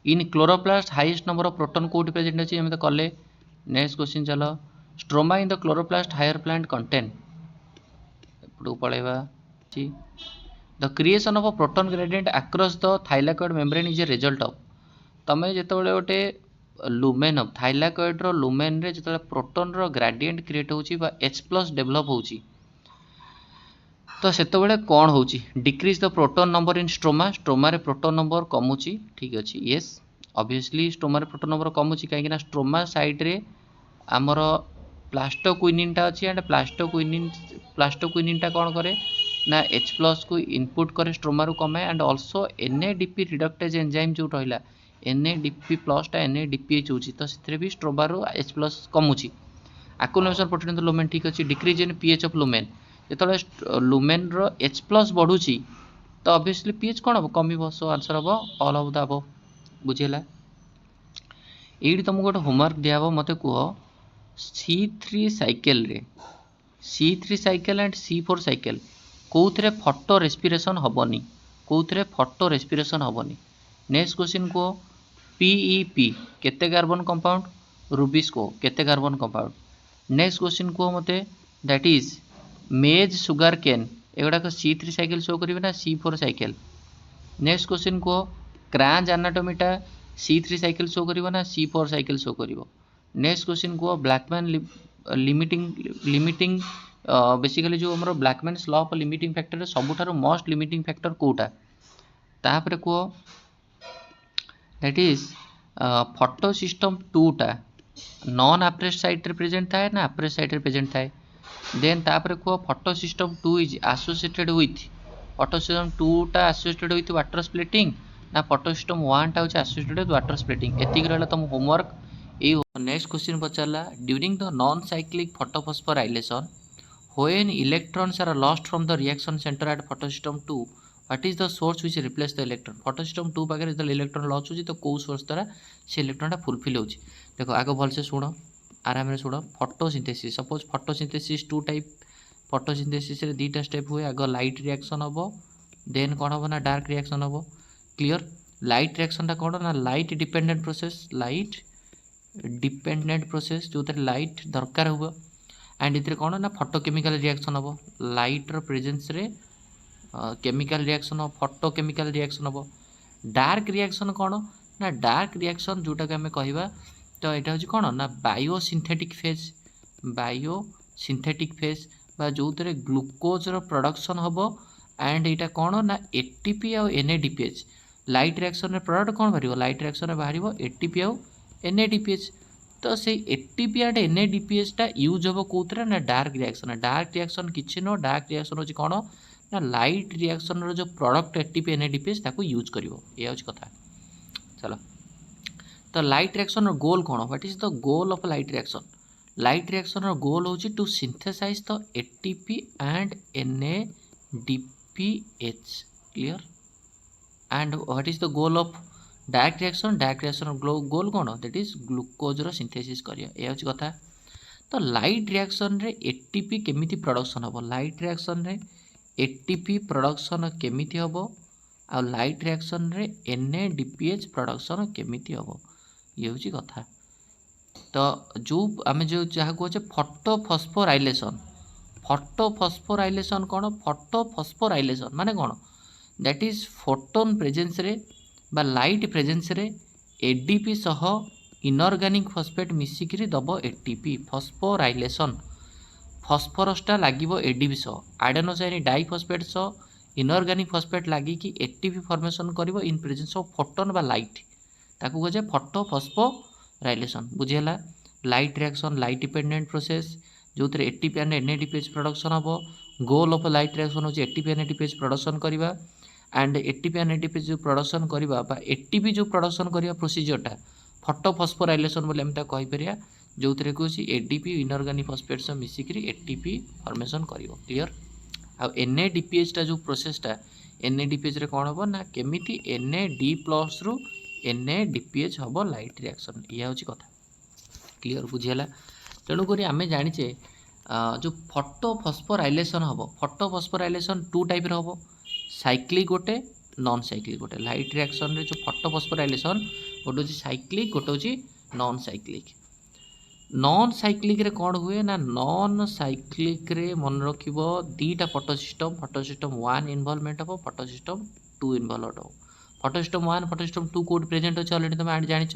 in chloroplast highest number of proton कोड प्रेजेंट अच्छी हमें तो कले। नेक्स्ट क्वेश्चन चलो stroma in the chloroplast higher plant contain पड़ेगा the creation of a proton gradient across the thylakoid membrane is a result of तमें जितेबाला गोटे लुमेन ऑफ थाइलाकॉइड रो लुमेन रे जिते प्रोटॉन रो ग्रेडिएंट क्रिएट होची बा H प्लस डेवलप होची तो सेतबेले कौन होची decrease the proton number in stroma रे प्रोटॉन नंबर कमुची ठीक अच्छे येस ऑब्वियसली स्ट्रोमा रे प्रोटॉन नंबर कमुची कहीं स्ट्रोमा साइड रे आमर प्लास्टोक्विनिनटा अच्छी एंड प्लास्टोक्विनिनटा कौन करे ना H प्लस को इनपुट करे स्ट्रोमा रु कमाए and also NADP reductase enzyme जो रहा NADP प्लस टा NADPH होची तो से भी स्ट्रोमा रु H प्लस कमुची एक्युमुलेशन प्रोटीन लुमेन ठीक अच्छे decrease in pH of lumen जो लुमेन रो H प्लस बढ़ुची तो ऑब्वियसली pH कौन हम कम सो आंसर हम ऑल ऑफ द अबव बुझेला। ये तुमको गोटे होमवर्क दिया मत कह C3 साइकिल रे C3 cycle and C4 cycle कौन फोटो रेस्पिरेशन हेनी कौन फोटो रेस्पिरेशन हेनी। नेक्स्ट क्वेश्चन कह PEP केते कार्बन कंपाउंड रुबिस्को केते कार्बन कंपाउंड। नेक्स्ट क्वेश्चन कह मत that is maize sugarcane एगुड़ाक C3 साइकिल शो करेंगे ना C4 साइकिल। नेक्स्ट क्वेश्चन कह क्रांच एनाटोमीटा C3 साइकिल शो करिवो ना C4 साइकिल शो करिवो। नेक्स्ट क्वेश्चन कह ब्लैकमैन लिमिटिंग बेसिकली जो हमरो Blackman law of limiting factor सबुठार मोस्ट लिमिटिंग फैक्टर कोटा तापर कह दैट इज फोटो सिस्टम 2 टा नॉन अप्रेस साइट रे प्रेजेंट थाए ना अप्रेस साइट रे प्रेजेंट थाए। देन तापर कह photo system 2 is associated with photo system 2 टा एसोसिएटेड विथ वाटर स्प्लिटिंग ना फोटो सिस्टम 1 टा होची एसोसिएटेड विथ वाटर स्प्लिटिंग एतिक रहला तुम होमवर्क। नेक्स्ट क्वेश्चन पचारला during the non cyclic photophosphorylation when electrons are lost from the reaction centre at photo system 2 what is the source which replace the electron photosystem 2 पाखे जो electron loss होची तो कौ source द्वारा से इलेक्ट्रॉनटा fulfil होची देखो आगे भलसे शुण आराम रे शुण photosynthesis suppose photosynthesis 2 type photosynthesis रे दीटा स्टेप हुए आगे लाइट रिएक्शन हबो देन कौन हबो ना डार्क रिएक्शन हबो क्लियर लाइट रिएक्शन टा कौन ना लाइट डिपेंडेंट प्रोसेस जो लाइट दरकार हुए एंड इतरे कौन ना फोटोकेमिकल रिएक्शन हबो लाइट रो प्रेजेंस रे केमिकल रिएक्शन हो फोटोकेमिकल रिएक्शन हबो डार्क रिएक्शन कौन ना डार्क रिएक्शन जोटा के हमें कहबा तो यहाँ हूँ कौन ना बायोसिंथेटिक फेज बा जो ग्लूकोज रो प्रोडक्शन हबो एंड यहाँ कौन ना एटीपी आउ एनएडीपीएच लाइट रिएक्शन रे प्रोडक्ट कौन बाहर लाइट रिएक्शन रे बाहर एटीपी आउ एनएडीपीएच तो से एटीपी एंड एनएडीपीएच टा यूज हम कौन ना डार्क रिएक्शन किसी नो डार्क रिएक्शन हूँ कौन ना लाइट रिएक्शन रो जो प्रोडक्ट एटीपी एनएडीपीएच ताको यूज करिवो ये हूँ कथा चलो तो लाइट रिएक्शन रो गोल कौन what is the goal of light reaction रो गोल होची to synthesize the ATP and NADPH clear and what is the goal of dark reaction goal कौन दैट इज ग्लूकोज रो सिंथेसिस करिया ये हूँ कथा तो लाइट रिएक्शन रे एटीपी केमिति प्रोडक्शन हबो लाइट रिएक्शन रे एटीपी प्रोडक्शन केमिति हबो आ लाइट रिएक्शन रे एनएडीपीएच प्रोडक्शन केमिति हबो ये हूँ कथा तो जो आम जो जहाँ कहे फोटोफस्फोराइलेशन कौन फोटोफस्फोराइलेशन माने कौन दैट इज फोटोन प्रेजेंस रे बा लाइट प्रेजेंस रे एडीपी सह इनऑर्गेनिक फॉस्फेट मिसिकी दब एटीपी फस्फोराइलेशन फस्फरसटा लागिबो एडीपी सह आडेनोसाइन डाइफॉस्फेट सह इनऑर्गेनिक फॉस्फेट लागिकी एटीपी फॉर्मेशन करिवो इन प्रेजेंस ऑफ फोटोन बा लाइट ताकू कहे फोटोफस्फोराइलेशन बुझीला light reaction light dependent process जो एटीपी एंड एनएडीपीएच प्रोडक्शन हम गोल ऑफ लाइट रिएक्शन हो एटीपी एनएडीपीएच प्रोडक्शन करवा एंड एटीपी एनएडीपीएच जो प्रोडक्शन करवा एटीपी जो प्रोडक्शन करवा प्रोसीजरटा फोटोफस्फोराइलेशन बोले हमता कहि परिया जो कौन एडीपी इनऑर्गेनिक फॉस्फेट्स मिसिकी एटीपी फॉर्मेशन करिवो क्लियर आ एनएडीपीएच जो प्रोसेसटा एनएडीपीएच रे कौन हम ना केमिति एनएडी प्लस रु एनएडीपीएच हम लाइट रिएक्शन या हूँ कथा क्लियर बुझीला तेणुक आम जाचे जो फोटोफस्फोराइलेशन हम फोटोफस्फोराइलेशन 2 टाइप हम साइक्लिक गोटे नॉन साइक्लिक गोटे लाइट रिएक्शन रे जो फोटोफस्फोराइलेशन गोटे हूँ साइक्लिक गोटे हूँ नॉन साइक्लिक रे कौन हुए ना नॉन साइक्लिक रे मन रखिबो दीटा फोटोसिस्टम 1 इन्वॉल्वमेंट हम फोटोसिस्टम 2 इन्वॉल्वड हो फोटोसिस्टम 1 फोटोसिस्टम 2 कोड प्रेजेंट अच्छे ऑलरेडी तुम जानिछ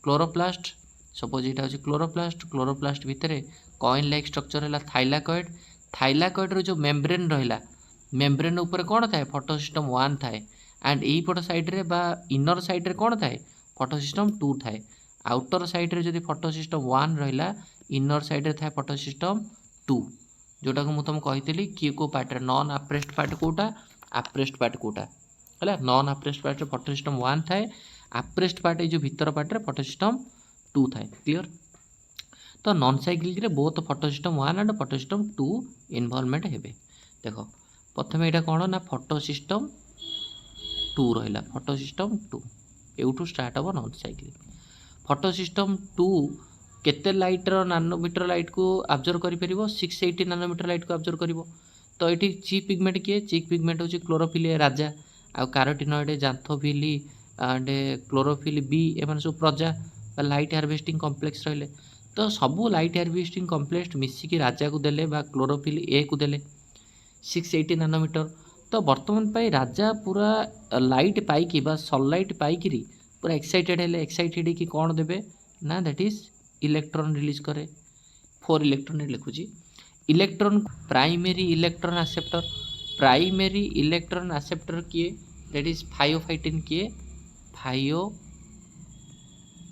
क्लोरोप्लास्ट सपोज यहाँ हूँ क्लोरोप्लास्ट भितर कॉइन लाइक स्ट्रक्चर है थाइलाकॉइड जो मेम्ब्रेन रहा मेम्ब्रेन उपर कौन थाए फोटोसिस्टम 1 थाए एंड यही पट साइड्रे बा इनर साइड्रे कौन थाए फोटोसिस्टम 2 थाए आउटर साइड्रे जब फोटोसिस्टम 1 रहा इनर साइड्रे थाए फोटोसिस्टम 2 जोटा को मुझे तुमको कही किए को पार्ट नॉन अप्रेस्ड पार्ट कोटा अप्रेस्ड पार्ट कोटा है नॉन अप्रेस्ड पार्ट फोटोसिस्टम 1 थाए अप्रेस्ड पार्ट जो भीतर पार्ट फोटोसिस्टम 2 थाए क्लियर तो नॉन साइक्लिक रे both photosystem 1 and photosystem 2 involvement हेबे देखो प्रथम यहाँ कौन ना फोटोसिस्टम 2 रहा फोटोसिस्टम 2 एवठू स्टार्ट हम नॉन साइक्लिक फोटोसिस्टम 2 केते लाइटर नानोमीटर लाइट को ऑब्जर्व कर 680 नानोमीटर लाइट को ऑब्जर्व कर तो ये चीफ पिगमेंट किए चीफ पिगमेंट हूँ क्लोरोफिल राजा आ carotenoid xanthophyll and chlorophyll B एम सब प्रजा लाइट हार्वेस्टिंग कॉम्प्लेक्स रहिले तो सबू लाइट हार्वेस्टिंग कॉम्प्लेक्स मिसिकी राजा को देले बा क्लोरोफिल ए को देले 680 नानोमीटर तो बर्तमान पाई राजा पूरा लाइट पाई बा सनलाइट पाई पूरा एक्साइटेड कि कौन देवे ना दैट इज इलेक्ट्रॉन रिलीज करे 4 इलेक्ट्रॉन लिखुची इलेक्ट्रॉन प्राइमरी इलेक्ट्रॉन एक्सेप्टर किए दैट इज फाइओफाइटिन किए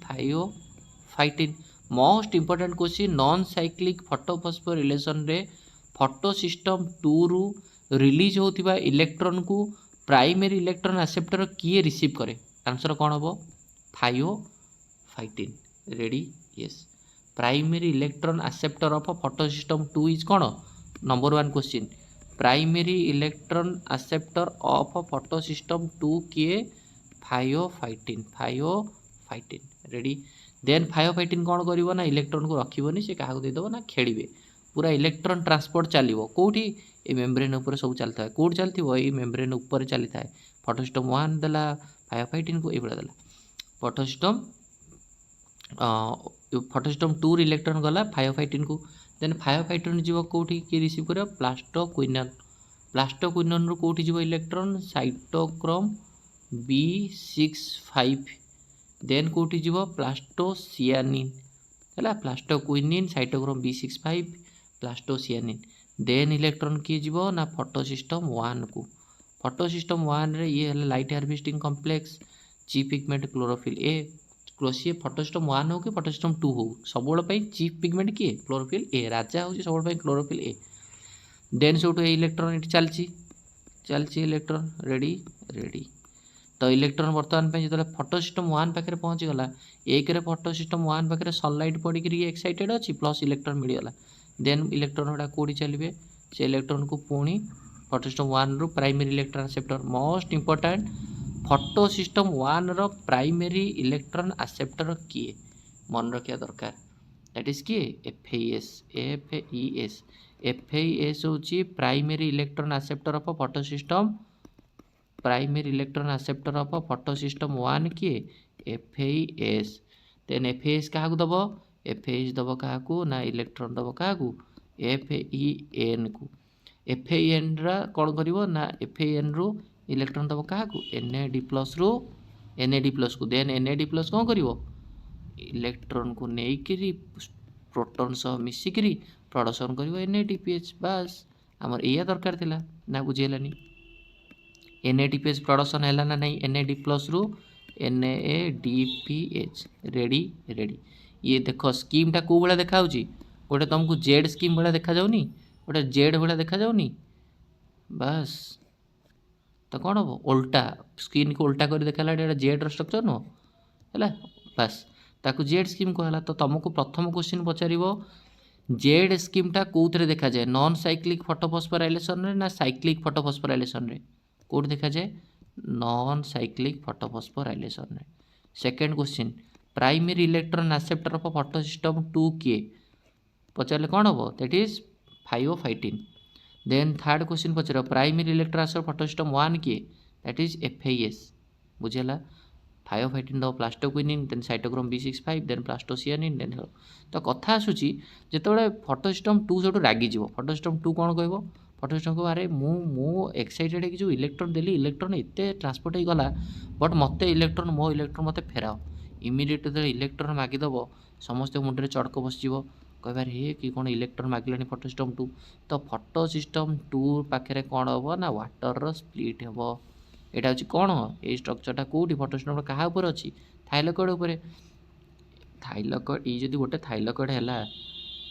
pheophytin most important question non cyclic photophosphorylation रे फोटोसिस्टम 2 रु रिलीज होतिबा इलेक्ट्रॉन को प्राइमरी इलेक्ट्रॉन एक्सेप्टर किए रिसीव करे आंसर कौन हम pheophytin ready yes primary electron acceptor of photosystem 2 is कौन number 1 question primary electron acceptor of photosystem 2 किए फायोफाइटिन रेडी देन फायोफाइटिन कौन करिवो ना इलेक्ट्रॉन को रखिबोनी से काहा देदेव ना खेलिबे पूरा इलेक्ट्रॉन ट्रांसपोर्ट चलिवो कोठी ए मेम्ब्रेन ऊपर सब चलता है कोड चलथिबो ए मेम्ब्रेन ऊपर चली थाए फोटोसिस्टम 1 देला फायोफाइटिन को ए बड़ा देला फोटोसिस्टम 2 इलेक्ट्रॉन गला फायोफाइटिन को देन फायोफाइटिन जीव कोठी कि रिसीव कर प्लास्टोक्विनन रो कोठी जीव इलेक्ट्रॉन साइटोक्रोम B65 देन कोठी जीव प्लास्टोसियानिन हैला प्लास्टोक्विनिन साइटोक्रोम B65 प्लास्टोसियानिन देन इलेक्ट्रॉन किए जीव ना फोटोसिस्टम 1 को फोटोसिस्टम 1 रे ये है light harvesting complex chief pigment chlorophyll A क्लोसी फोटोसिस्टम 1 हो कि फोटोसिस्टम 2 हो सब चीफ पिगमेंट किए क्लोरोफिल ए राजा हो सब क्लोरोफिल ए देन से इलेक्ट्रॉन ये चलती इलेक्ट्रॉन रेडी रेडी तो इलेक्ट्रॉन बर्तमान जो फोटोसिस्टम 1 पाखे पहुँचीगला एक फोटोसिस्टम 1 पाखे सनलाइट पड़ी एक्साइटेड अच्छी प्लस इलेक्ट्रॉन मिलगला देन इलेक्ट्रॉन गुड़ा कौटी चलिए से इलेक्ट्रॉन को पुणी फोटोसिस्टम 1 रु primary electron acceptor most important photosystem 1 रो प्राइमरी इलेक्ट्रॉन एक्सेप्टर किए मन रखा दरकार दैट इज किए एफएईएस होची primary electron acceptor of photosystem primary electron acceptor of photosystem 1 किए एफएईएस देन एफएईएस क्या दब एफएईएस दब क्या ना इलेक्ट्रॉन दब क्या एफएईएन को एफएईएन रा कौन करिवो ना एफएईएन रु इलेक्ट्रॉन दब क्या NAD+ रु NAD+ को देन NAD+ कौन करिवो इलेक्ट्रॉन को नेइकिरी प्रोटॉन सह मिसिकिरी प्रोडक्शन करिवो NADPH बस हमर एया दरकार थिला ना बुझेलानी NADPH प्रोडक्शन हैला ना नहीं NAD+ रु NADPH रेडी रेडी ये देखो स्कीम टा को बड़ा देखा होची गोटे तुमको जेड स्कीम बड़ा देखा जाउनी गोटे जेड बड़ा देखा जाउनी बस तो कौन हम उल्टा स्क्रीन को उल्टा कर देखा जेड स्ट्रक्चर नुह है बस ताकू जेड स्कीम कहला तो तुमको प्रथम क्वेश्चन पचार जेड स्कीमटा कौन देखा जाए नॉन साइक्लिक फोटोफस्फोराइलेशन रे ना साइक्लिक फोटोफस्फोराइलेशन रे कौट देखा जाए नॉन साइक्लिक फोटोफस्फोराइलेशन रे second question primary electron acceptor of photosystem 2 किए पचारे कौन हम that is pheophytin then third question पचार प्राइमरी इलेक्ट्रॉन एक्सेप्टर फोटोसिस्टम 1 किए दैट इज एफएईएस बुझेला फायोफाइटिन दब plastoquinone then cytochrome B65 then plastocyanin then तो कथा आसूची जिते फोटोसिस्टम 2 जो रागिज फोटोसिस्टम 2 कौन कह फोटोसिस्टम को अरे मु एक्साइटेड है जो इलेक्ट्रॉन देली इलेक्ट्रॉन एते ट्रांसपोर्ट हो गला बट मत इलेक्ट्रॉन मो इलेक्ट्रॉन मत फेराओ इमिडिएट जो इलेक्ट्रॉन मागिदेव समस्त मुंडे चड़क बसज कह हे कि कौन इलेक्ट्रॉन मागिलानी फोटोसिस्टम 2 तो फोटोसिस्टम 2 पाखे कौन हम ना वाटर स्प्लिट हम यहाँ हूँ कौन ये स्ट्रक्चरटा कौटी फोटोसिस्टम क्या अच्छी थाइलकॉइड उपर थाइलकॉइड ये जो गोटे थाइलकॉइड है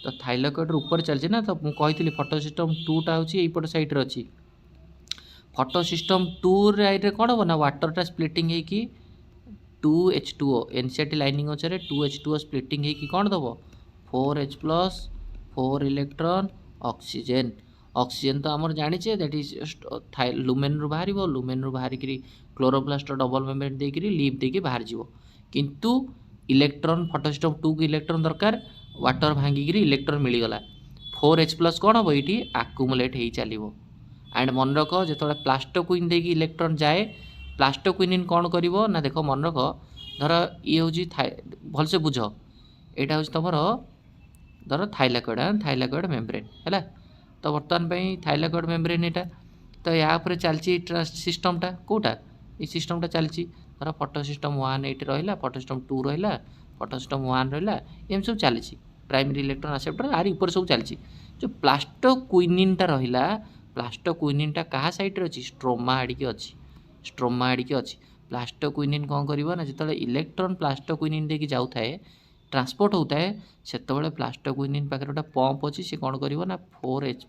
तो थाइलकॉइड ऊपर चलती ना तो मुझे कही फोटोसिस्टम 2टा हूँ यहीपट सैड्रे अच्छी फोटोसिस्टम 2 रे कौन हम ना वाटरटा स्प्लिटिंग होगी 2H2O एनसीईआरटी लाइनिंग अच्छे 2H2O स्प्लिटिंग होगी कौन दब 4H+ 4 इलेक्ट्रॉन ऑक्सीजन ऑक्सीजन तो आमर जाने दैट इज लुमेन रु बाहर लुमेन रु बाहर क्लोरोप्लास्ट डबल मेम्ब्रेन देकर लीफ देके बाहर जीव किंतु इलेक्ट्रॉन फोटोसिस्टम 2 की इलेक्ट्रॉन दरकार वाटर भांगिक इलेक्ट्रॉन मिलगला 4H+ कौन हम ये आकुमुलेट हो चलो एंड मन रख जो प्लास्टोक्विन देकी इलेक्ट्रॉन जाए प्लास्टोक्विनिन कौन कर ना देख मन रख धर ये हूँ भलसे बुझ यहाँ हूँ तुम धर थाइलकॉइड मेम्ब्रेन है तो बर्तमान थाइलकॉइड मेम्ब्रेन यहाँ तो या चलती सिस्टमटा कौटा ये सिस्टमटा चलती धर फोटोसिस्टम 1 ये रहा फोटोसिस्टम 2 रहा फोटोसिस्टम 1 रहा एम सब चली प्राइमरी इलेक्ट्रॉन एक्सेप्टर आर ऊपर सब चलती जो प्लास्टोक्विनिनटा रहा प्लास्टोक्विनिनटा क्या साइड्रे अच्छी स्ट्रोमा आड़िकी अच्छी स्ट्रोमा आड़िकी अच्छी प्लास्टोक्विनिन कौन कर जो इलेक्ट्रॉन प्लास्टोक्विनिन देकी जाऊे ट्रांसपोर्ट होता है से प्लास्टोक्विनिन पाखे गोटे पंप अच्छी सी कौन कर 4H+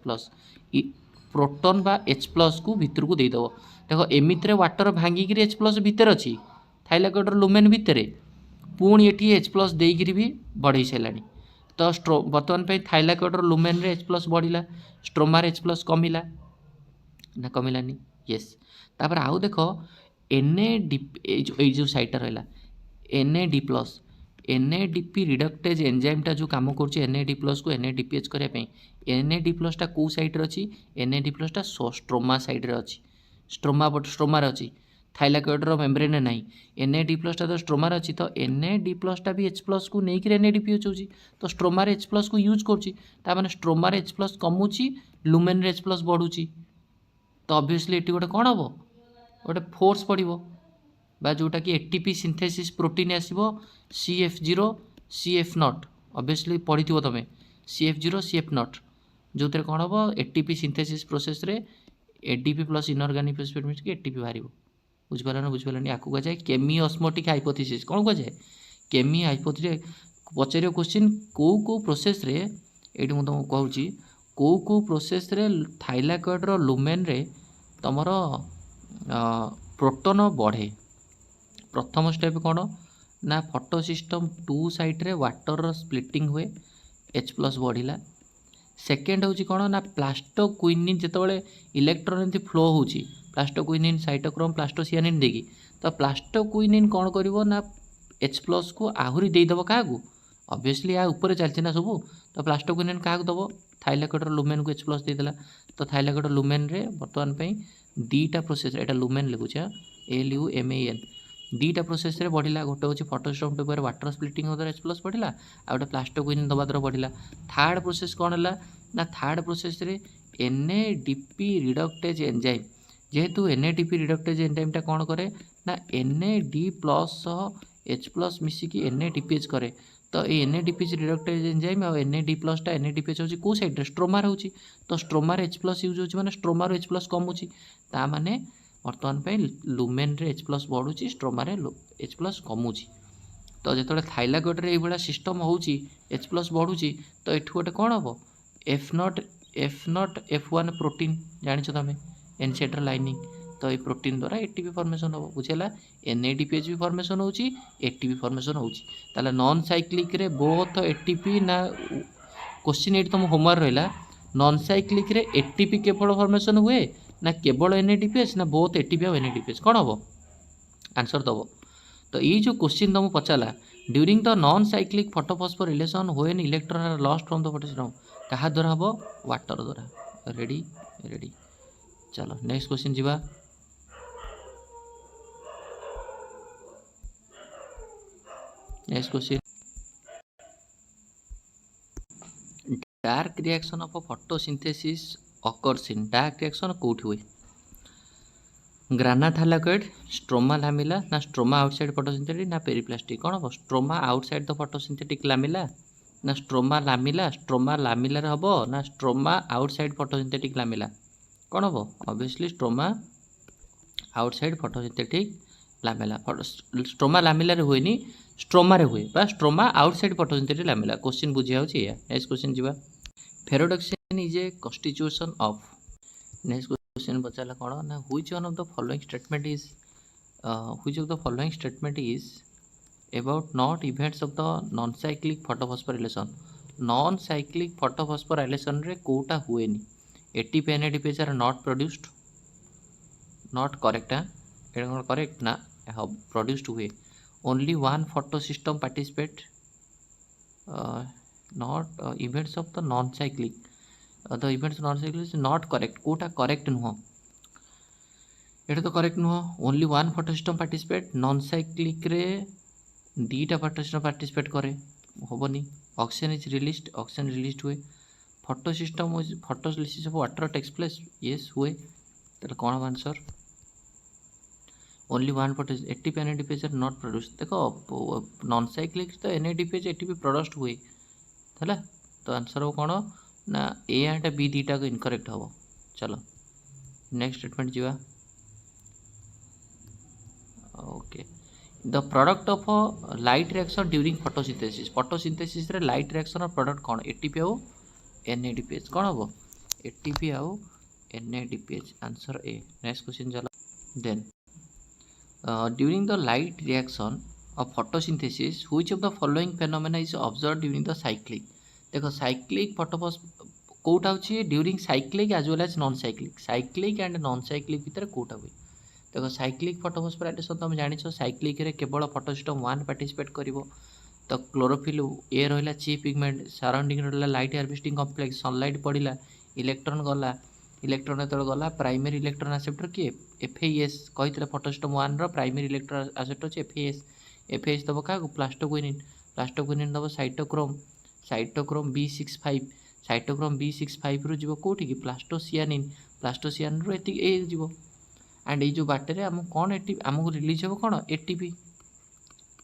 प्रोटॉन बा H+ को भितर को देदेव देख एमती वाटर भांगिक H+ भितर अच्छी थाइलकॉइडर लुमेन भितर पुणी ये H+ देकर भी बढ़ई सारा तो बर्तमान थाइलकॉइडर लुमेन H+ बढ़ला स्ट्रोमार H+ कमिला ना कमिलानी येस तापर आउ देख जो साइटा रहा NAD+ रिडक्टेज एंजाइमटा जो काम कर NAD+ को NADPH करने NAD+टा कौ साइड्रे अच्छी NAD+टा स्ट्रोमा साइड्रे अच्छी स्ट्रोमार अच्छी थाइलाकॉइडर मेम्ब्रेन ना NAD+टा तो स्ट्रोमार अच्छी तो NAD+टा भी H+ को लेकिन NADPH होची तो स्ट्रोमार H+ को यूज कर स्ट्रोमार H+ कमुची लुमेन H+ बढ़ुची तो ऑब्वियसली ये गोटे कौन हम गोटे फोर्स पड़ो बा जोटा कि एटीपी सिंथेसिस प्रोटीन आसो CF0 CF0 ऑब्वियसली पढ़ी तुम CF0 CF0 जो थे कौन हम एटीपी सिंथेसिस प्रोसेस रे ADP plus inorganic phosphate mix के एटीपी बाहर बुझिपारानी आपको कहुए केमी ऑस्मोटिक हाइपोथेसिस कौन कहुए केमी हाइपोथेसिस पचार क्वेश्चन कौ प्रोसेस रे ये मुझे तुमको कहूँ कौ प्रोसेस रे थाइलाकॉइडर लुमेन रे तुमर प्रोटोन बढ़े प्रथम स्टेप कौन ना फोटो सिस्टम 2 साइड्रे वाटर स्प्लिटिंग हुए H+ बढ़ला सेकेंड हूँ कौन ना प्लास्टोक्विनिन जितेबाला इलेक्ट्रॉन एमती फ्लो हो प्लास्टोक्विनिन साइटोक्रोम प्लास्टोसियानिन देगी तो प्लास्टोक्विनिन कौन करिवो ना H+ को आहुरी देदेव क्या ऑब्वियसली या ऊपर चलती ना सब तो प्लास्टोक्विनिन क्या दब थाइलाकॉइडर लुमेन को H+ देदेला तो थाइलाकॉइडर लुमेन रे बर्तमान दीटा प्रोसेस एटा लुमेन लिखुचे LUMEN दीटा प्रोसेस रे बढ़ला गोटे हूँ फोटोस्टॉम पेपर वाटर स्प्लिटिंग द्वारा H+ बढ़ला आ गोटे प्लास्टोक्विनिन दबा द्वारा बढ़ला थर्ड प्रोसेस कौन है ना थर्ड प्रोसेस रे NADP रिडक्टेज एंजाइम जेहेतु NADP रिडक्टेज एंजाइमटा कौन करे ना NAD+ H+ मिसिकी NADPH करे तो ये NADPH रिडक्टेज एंजाइम और NAD+टा NADPH होची को साइड स्ट्रोमार होची तो स्ट्रोमार H+ यूज होची माने स्ट्रोमार H+ कम होची ता माने वर्तमान पे लुमेन रे H+ बढ़ुची स्ट्रोमार H+ कमुची तो जो थाइलाकॉइडर ये सिस्टम होची H+ बढ़ुची तो एठू गोटे कौन हम F0 F1 प्रोटीन जानी तुम एनसेंट्रल लाइनिंग तो ये प्रोटीन द्वारा एटीपी फॉर्मेशन हम बुझेगा NADPH भी फॉर्मेशन होची एटीपी फॉर्मेशन होची ताला नॉन साइक्लिक रे बोथ एटीपी ना क्वेश्चन ये तुम होमवर्क रहा नॉन साइक्लिक रे एटीपी केवल फॉर्मेशन हुए ना केवल NADPH ना बोथ एटीपी और NADPH कौन हम आंसर दब तो ये जो क्वेश्चन तुमको पचारा during the non cyclic photophosphorylation when electron are lost from the photosystem क्या द्वारा हम वाटर द्वारा रेडी रेडी चलो नेक्स्ट क्वेश्चन जीवा next question dark reaction of photosynthesis occurs in dark reaction कोठी हुए ग्राना थाइलाकॉइड स्ट्रोमा लामिला ना स्ट्रोमा आउटसाइड फोटोसिंथेटिक ना पेरिप्लास्टिक कौन हम स्ट्रोमा आउटसाइड द फोटोसिंथेटिक लामिला ना स्ट्रोमा लामिला रे हबो ना स्ट्रोमा आउटसाइड फोटोसिंथेटिक लामिला कौन हम obviously stroma outside photosynthetic lamella stroma lamella रे हुएनी स्ट्रोमा रे हुए बा stroma outside photosynthetic lamella question बुझिया होची या नेक्स्ट क्वेश्चन जीवा ferredoxin is a constitution of next question पचाला कौन ना which one of the following statement is which of the following statement is about not events of the non cyclic photophosphorylation non cyclic photophosphorylation रे कोटा हुएनी ATP NADPH are not produced not correct हाँ correct ना produced हुए only one photo system participate not events of the non cyclic the events non cyclic is not correct कोटा correct नुह ये तो करेक्ट नुह only one photo system participate non cyclic रे दीटा फोटो सिस्टम पार्टिसिपेट करे हेनी ऑक्सीजन इज रिलीज हुए photo system photolysis of water takes place yes हुए तो कौन हम answer only one photo ATP NADPH are not produce देखो नॉन साइक्लिक तो NADPH एटीपी प्रोड्यूस हुए है तो आंसर हो कौन ना ए एंड बी दीटा को इनकरेक्ट हम चलो नेक्स्ट स्टेटमेंट जीवा okay the product of light reaction during photosynthesis रे लाइट रिएक्शन प्रोडक्ट कौन एटीपी आउ NADPH कौन हम एटीपी आउ NADPH answer A next question चलो then during the light reaction of photosynthesis which of the following phenomena is observed during the cyclic देखो cyclic कोटा होची during cyclic as well as non cyclic, cyclic and non cyclic भितर कोटा हुए। देखो cyclic फोटोफस्फोराइलेशन तुम जान साइक्लिक रे केवल फोटोसिस्टम 1 पार्टिसिपेट करिवो। तो क्लोरोफिल ए रहा चीफ पिगमेंट, सराउंडिंग रहा लाइट हार्वेस्टिंग कॉम्प्लेक्स, सनलाइट पड़ा, इलेक्ट्रॉन गला, इलेक्ट्रॉन जो गला प्राइमरी इलेक्ट्रॉन एक्सेप्टर किए एफएस कही फोटोसिस्टम 1 रो प्राइमरी इलेक्ट्रॉन एक्सेप्टर अच्छे एफएस, एफएस दब क्या प्लास्टोक्विनिन, प्लास्टोक्विनिन दब cytochrome, cytochrome B65, cytochrome B65 रु जीव कोठी की प्लास्टोसियानिन, प्लास्टोसियान रु एति ए जीव। एंड ये जो बाटे आम कौन एटी आमको रिलीज हो कौन एटीपी,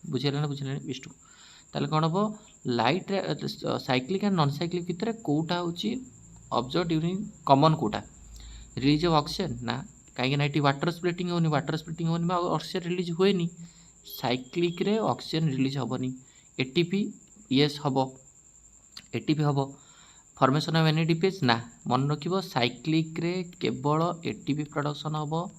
बुझेगा ना बुझे विष्णु। ताले कौन हम light cyclic and non cyclic भितर कोटा हूँ ऑब्जर्व ड्यूरिंग कॉमन कोटा रिलीज ऑफ ऑक्सीजन ना, कहीं ये वाटर स्प्लिटिंग होनी, वाटर स्प्लिटिंग होनी ऑक्सीजन रिलीज हुए नहीं, साइक्लिक रे ऑक्सीजन रिलीज हेनी। एटीपी यस हम, एटीपी हम। फॉर्मेशन ऑफ एनएडीपीएच ना, मन रख साइक्लिक रे केवल एटीपी प्रोडक्शन हम,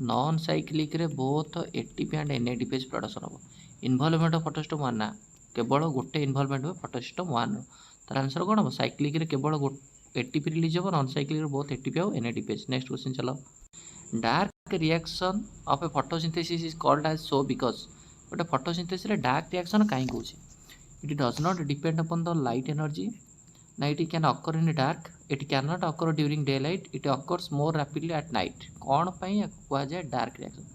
नॉन साइक्लिक रे both ATP and NADPH production हम। इनवॉल्वमेंट ऑफ फोटोसिस्टम 1 ना, केवल गोटे इनवॉल्वमेंट हुए फोटोसिस्टम 1 रो। तार आंसर कौन हम, साइक्लिक रे केवल एटीपी रिलीज हो, नॉन साइक्लिक रे बोथ एटीपी और एनएडीपीएच। नेक्स्ट क्वेश्चन चलो। Dark reaction of a photosynthesis is called as so because, गोटे फोटोसिंथेसिस रे डार्क रिएक्शन कहीं कौन, it does not depend upon the light energy ना, it can occur in dark, it can not occur during day light, it occurs more rapidly at night. कौन पाई कह जाए dark reaction,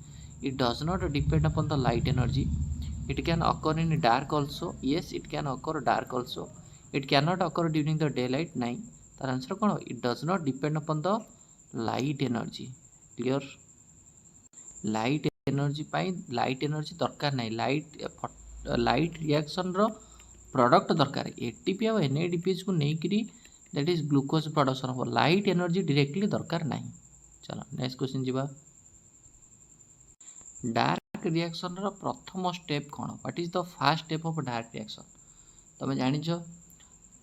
it does not depend upon the light energy, it can occur in dark also, yes it can occur dark also, it can not occur during the day light नाई। तार answer कौन, it does not depend upon the light energy. Clear, light energy light energy दरकार नहीं, light reaction रो product दरकार, ATP और NADPH को लेकिन that is glucose production हम, लाइट एनर्जी डायरेक्टली दरकार नहीं। चलो नेक्स्ट क्वेश्चन जीवा। डार्क रिएक्शन रो प्रथम स्टेप कौन, what is the first step of dark reaction. तुम जान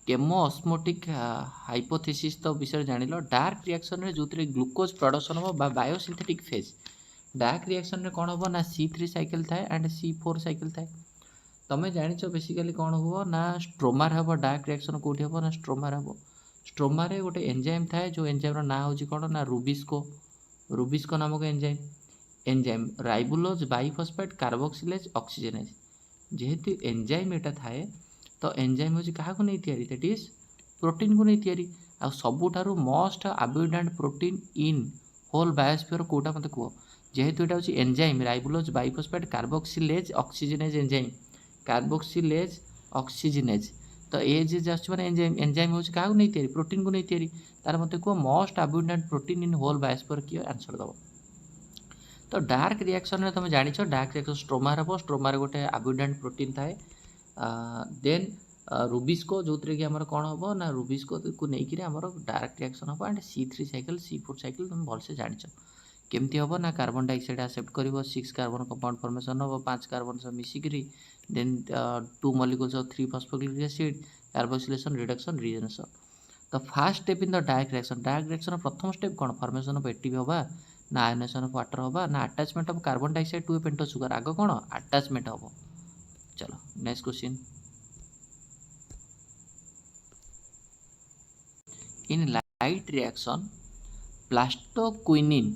केमो ऑस्मोटिक हाइपोथेसिस तो विषय जान लो। डार्क रिएक्शन रे जो ग्लूकोज प्रोडक्शन हम बायोसिंथेटिक फेज, डार्क रिएक्शन रे कौन हम ना C3 साइकिल थाए एंड C4 साइकिल थाए। तुम्हें जान बेसिकली कौन हो ना स्ट्रोमार हम, डार्क रिएक्शन कौटी हम ना स्ट्रोमार हम। स्ट्रोमार गोटे एंजाइम थाए जो एंजाइम ना हूँ कौन ना रुबिस्को, रुबिस्को नामक enzyme, enzyme ribulose biphosphate carboxylase oxygenase. जेहेतु एंजाइम एटा थाए तो एंजाइम हूँ क्या नहीं तैयारी, दैट इज प्रोटीन को नहीं तैयारी। आ सबुठारु most abundant protein in whole biosphere कोटा मत कह, जेहेतु यहाँ हूँ enzyme ribulose biphosphate carboxylase oxygenase enzyme, carboxylase oxygenase. तो ए जे आसने एंजाइम, एंजाइम हूँ क्या नहीं तैयारी, प्रोटीन को नहीं तैयारी। तार मत कह most abundant protein in whole biosphere किए आंसर दब। तो डार्क रिएक्शन में तुम जान डार्क रिएक्शन स्ट्रोमार हम, स्ट्रोमार गोटे अबंडेंट प्रोटीन थाए। देन रुबिस्को जो कि आम कौन हम ना रुबिस्को को लेकिन आम डार्क रिएक्शन हम and C3 cycle C4 cycle तुम भलसे जान केमती हम ना कार्बन डाइऑक्साइड एक्सेप्ट कर 6 कार्बन कंपाउंड फॉर्मेशन हम 5 कार्बन सब मिसिकी, then 2 molecules of 3 phosphoglyceric acid, carboxylation reduction regeneration. तो first step in the dark reaction प्रथम स्टेप कौन, फॉर्मेशन ऑफ एटीपी होगा ना आयोनाइजेशन ऑफ वाटर होगा ना attachment of carbon dioxide to a pentose sugar, आग कौन अटैचमेंट हम। चलो next question. In light reaction plastoquinone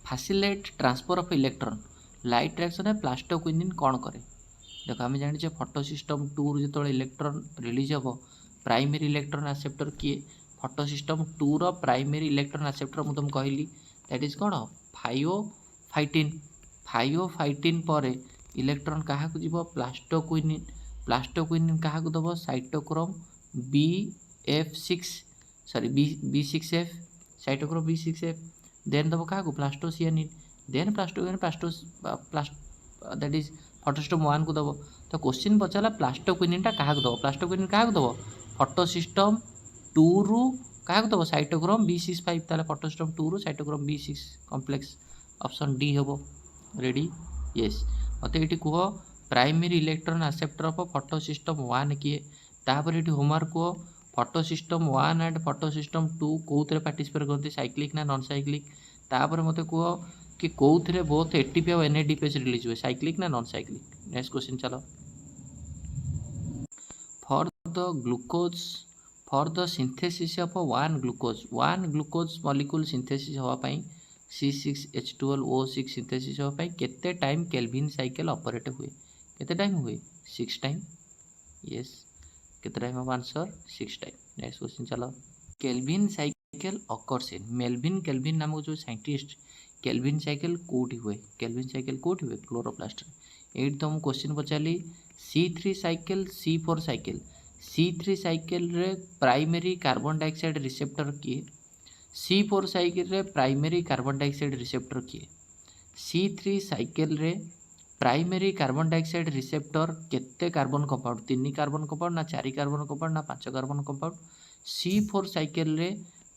facilitate transfer of electron, light reaction है प्लास्टोक्विनिन कौन करे। देखो आम जाने फोटोसिस्टम 2 जो इलेक्ट्रॉन रिलीज हम, प्राइमरी इलेक्ट्रॉन एक्सेप्टर किए, फोटोसिस्टम 2 रो प्राइमरी इलेक्ट्रॉन एक्सेप्टर मुझे तुम कहली दैट इज कौन फाइओफाइटिन। फाइओफाइटिन पर इलेक्ट्रॉन क्या जीव प्लास्टोक्विनिन, प्लास्टोक्विनिन क्या दब cytochrome B6F, cytochrome B6F। Then दब क्या प्लास्टोसियानिन, देन दैट इज फोटोसिस्टम 1 को दब। तो क्वेश्चन पचारा प्लास्टोक्विनिन क्या दब, प्लास्टोक्विनिन क्या दब फोटोसिस्टम 2 रु क्या दब साइटोक्रोम B65, ताले फोटोसिस्टम 2 रु cytochrome B6 complex, option D हम। Ready, yes. मत ये कह primary electron acceptor of photosystem 1 किए, तापर ये होमवर्क कह फोटोसिस्टम 1 एंड फोटोसिस्टम 2 कौन पार्टिसिपेट करते, साइक्लिक ना नॉन साइक्लिक। तापर मत कह कि कौन बोथ एटीपी और एनएडीपीएच रिलीज हुए, साइक्लिक ना नॉन साइक्लिक। नेक्स्ट क्वेश्चन चलो। For the glucose for the synthesis of one glucose molecule synthesis होवाई C6H12O6 सिंथेसिस होवाई केते टाइम केल्विन साइकिल ऑपरेट हुए केते टाइम हुए 6 टाइम यस केते time of answer 6 time next question चलो Calvin cycle occurs in Melvin Calvin नामक जो साइंटिस्ट केल्विन साइकिल कोठी हुए केल्विन साइकिल कोठी हुए क्लोरोप्लास्ट एट तो हम क्वेश्चन पचारि C3 cycle C4 cycle C3 cycle रे प्राइमरी कार्बन डाइऑक्साइड रिसेप्टर किए C4 साइकिल रे प्राइमरी कार्बन डाइऑक्साइड रिसेप्टर किए C3 साइकिल रे प्राइमरी कार्बन डाइऑक्साइड रिसेप्टर केते कार्बन कंपाउंड 3 कार्बन कंपाउंड ना 4 कार्बन कंपाउंड ना 5 कार्बन कंपाउंड C4 साइकिल रे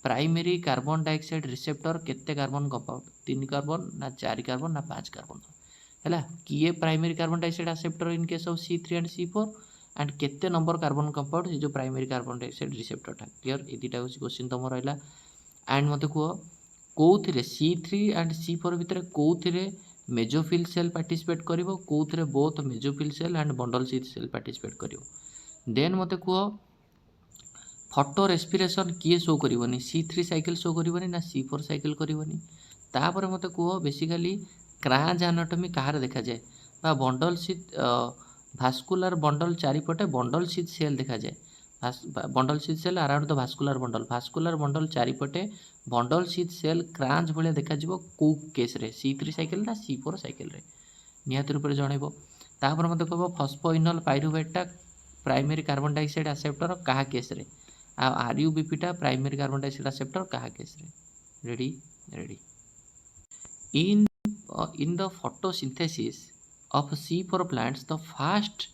primary carbon dioxide receptor केते कार्बन कंपाउंड 3 कार्बन ना 4 कार्बन ना 5 कार्बन है किए primary carbon dioxide acceptor in case of C3 and C4 and केते नंबर कार्बन कंपाउंड जो प्राइमरी कार्बन डाइऑक्साइड रिसेप्टर था clear ये दुटा क्वेश्चन तुम रहा एंड मत कह कौन C3 एंड C4 भितर कौन मेजोफिल सेल पार्टिसिपेट करिवो कौन both mesophyll cell and bundle sheath cell participate करिवो देन मत कह फटो रेस्पिरेशन किए शो करनी C3 साइकिल शो करनी ना C4 साइकिल करनी तापर मत कह बेसिकाली क्रांच एनाटॉमी कहार देखा जाए बा बंडल शीथ भास्कुलर बंडल चारिपटे बंडल शीथ सेल देखा जाए bundle sheath cell around the vascular bundle चारिपटे बंडल शीथ सेल क्रांच भाया देखा कौ केस रे C3 साइकिल ना C4 साइकिल रे निहाती रूप से जनइब तापर मत कह फस्फोइनल पाइरुवेटटा प्राइमरी कार्बन डाइऑक्साइड एक्सेप्टर क्या केस रे RUBPटा प्राइमरी कार्बन डाइऑक्साइड एक्सेप्टर क्या केस रे ready ready in the photosynthesis of C4 plants the first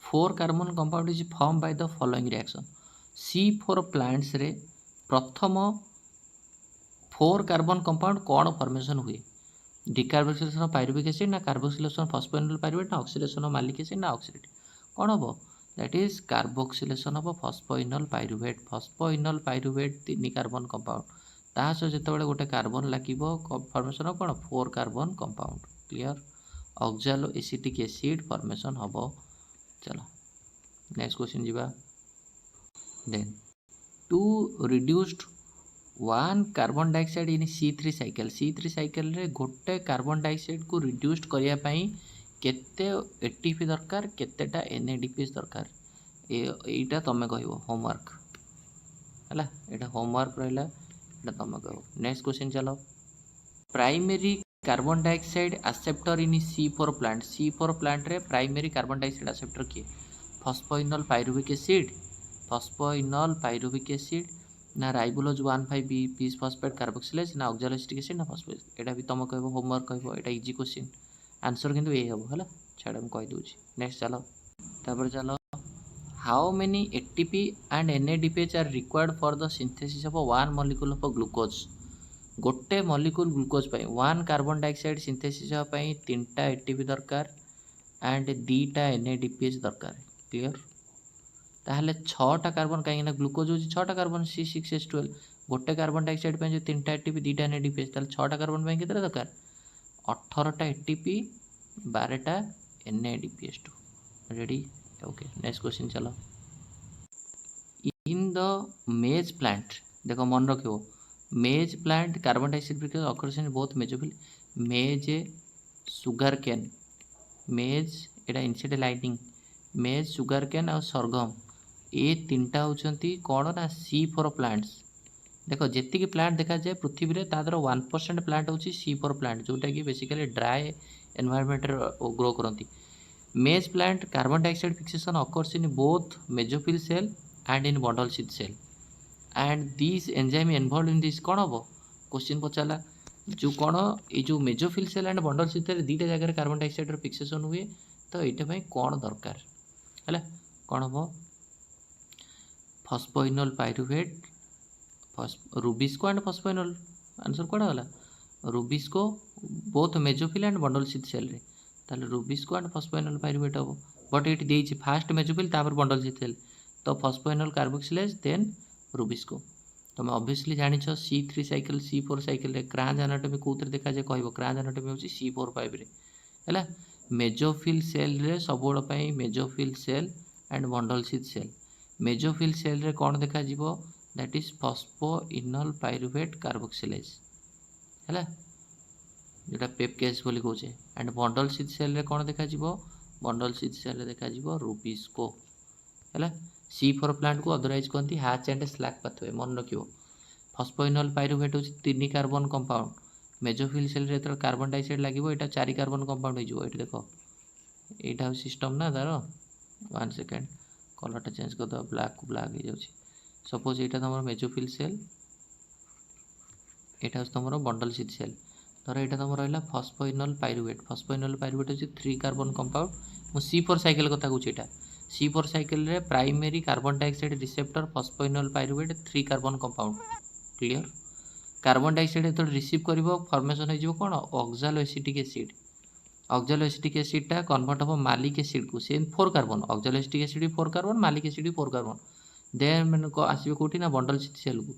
4 carbon compound is formed by the following reaction C4 plants रे प्रथम 4 कार्बन कंपाउंड कौन formation हुए decarboxylation of pyruvic acid ना carboxylation of phosphoenol pyruvate ना oxidation of मालिक acid ना oxidate कौन हम that is carboxylation of phosphoenol pyruvate 3 carbon compound ता सह जितेबाला गोटे कार्बन लगे फॉर्मेशन ऑफ कौन 4 carbon compound clear oxaloacetic acid formation हम चलो नेक्स्ट क्वेश्चन जीवा then to reduced 1 carbon dioxide in C3 cycle रे गोटे कार्बन डाइऑक्साइड को रिड्यूस्ड करिया पई केते एटीपी दरकार केतेटा NADPH दरकार एटा तमे कहबो होमवर्क हला एटा होमवर्क रहला एटा तमे कहबो नेक्स्ट क्वेश्चन चलो प्राइमरी कार्बन डाइऑक्साइड एक्सेप्टर इन C4 प्लांट रे प्राइमरी कार्बन डाइऑक्साइड एक्सेप्टर किए फॉस्फोइनोल पायरुविक एसिड ना राइबोलोज 1,5 पीस फॉस्फेट कार्बोक्सिलेज ना ऑक्सालोएसिटिक एसिड ना फॉस्फेट एटा भी तुम कहबो होमवर्क कहबो एटा इजी क्वेश्चन आंसर किंतु ए हबो हला छाड़ हम कहि दोछि नेक्स्ट चलो तापर चलो how many ATP and NADPH are required for the synthesis of one molecule of glucose गोटे मॉलिक्यूल ग्लूकोज पाई 1 कार्बन डाइऑक्साइड सिंथेसिस पाई 3टा ATP दरकार एंड 2टा NADPH दरकार क्लियर ताहले 6टा कार्बन कहीं ग्लूकोज हो 6टा कार्बन C6H12 गोटे कार्बन डाइऑक्साइड पे जो 3टा ATP 2टा NADPH ताहले 6टा कार्बन पे केते दरकार 18टा ATP 12टा NADPH2 ready okay next question चलो इन द मेज प्लांट देखो मन रखियो मेज प्लांट कार्बन डाइऑक्साइड प्रिकस occurs in both mesophyll maize sugarcane maize एटा inside lining maize sugarcane और सरगम ये 3टा होचंती कौन ना C4 प्लांट्स देखो जी प्लांट देखा जाए पृथ्वी में तादर 1% प्लांट होची C4 प्लांट जोटा कि बेसिकली ड्राए एनवायरनमेंट ग्रो करती maize plant carbon dioxide fixation occurs in both mesophyll cell and in bundle sheath cell and this enzyme involve in this कौन हम क्वेश्चन पचारा जो कौन ये जो mesophyll cell and bundle sheath cell 2टा जगह कार्बन डाइऑक्साइड फिक्सेशन हुए तो ये कौन दरकार है कौन हम phosphoenol pyruvate rubisco and phosphoenol answer कौन होला rubisco both mesophyll and bundle sheath cell रे ताले रुबिस्को एंड फॉस्फोइनोल पायरुवेट हम बट ये देइछि फास्ट मेजोफिल तापर बंडल शीथ सेल तो फॉस्फोइनोल कार्बोक्सिलेज देन रुबिस्को तुम ऑब्वियसली जानिछ C3 साइकिल C4 साइकिल रे क्रांच एनाटॉमी कोथरे देखा जाय कहबो क्रांच एनाटॉमी होछि C4 रे हैला मेजोफिल सेल रे सबोड़ पई mesophyll cell and bundle sheath cell mesophyll cell रे कौन देखा जीवो that is phosphoenolpyruvate carboxylase हैला जोटा पेपकेस बोली कहूचे एंड बंडल सिथ सेल रे कौन देखा जीवो बंडल सिथ सेल रे देखा जीवो रुबिस्को हैला सी फॉर प्लांट को अदरवाइज कहती हैच एंड स्लैक पाथवे मन रखियो फॉस्फोइनोल पाइरुवेट होची 3 कार्बन कंपाउंड मेजोफिल सेल रे तो कार्बन डाइऑक्साइड लागिवो एटा 4 कार्बन कंपाउंड हो जिवो एठी देखो एटा सिस्टम ना तारो 1 सेकंड कलर चेंज कर दो ब्लैक को ब्लैक हो जाउची सपोज एटा तमरो मेजोफिल सेल एटा तमरो बंडल सिथ सेल धर एटा तमरो रहला फॉस्फोइनोल पाइरुवेट होची 3 कार्बन कंपाउंड मु C4 साइकिल कथा कहूची एटा C4 साइकिल रे primary carbon dioxide receptor phosphoenol pyruvate 3 carbon compound clear carbon dioxide तो रिसीव करिवो फॉर्मेशन हो जिवो कोन ऑक्सालो एसिटिक एसिड टा कन्वर्ट हो मालिक एसिड को से 4 carbon oxalo acetic acid 4 carbon मालिक एसिड 4 कार्बन देन मन को आसीबे कोठी ना बंडल सिथ सेल को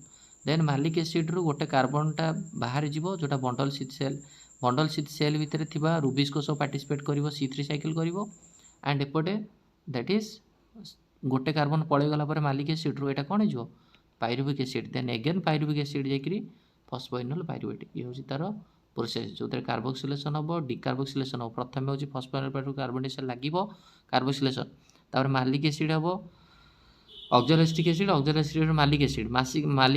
देन मालिक एसिड रु गोटे कार्बन टा बाहर जीवो जोटा बंडल सिथ सेल भितर थिबा रुबिस्को सो पार्टिसिपेट करिवो C3 साइकिल करिवो एंड एपटे दैट इज गोटे कार्बन पळे गला पर मालिक एसिड रु एटा कोन जिवो pyruvic acid then again pyruvic acid जेकरी फॉस्फोइनोल पाइरुवेट ये होची तार प्रोसेस जो कार्बोक्सिलेशन हम डिकार्बोक्सिलेशन हम प्रथम हूँ फॉस्फोइनोल पाइरुवेट कार्बन डाइऑक्साइड लागिवो कार्बोक्सिलेशन तापर मालिक एसिड हम ऑक्सालो एसिड मालिक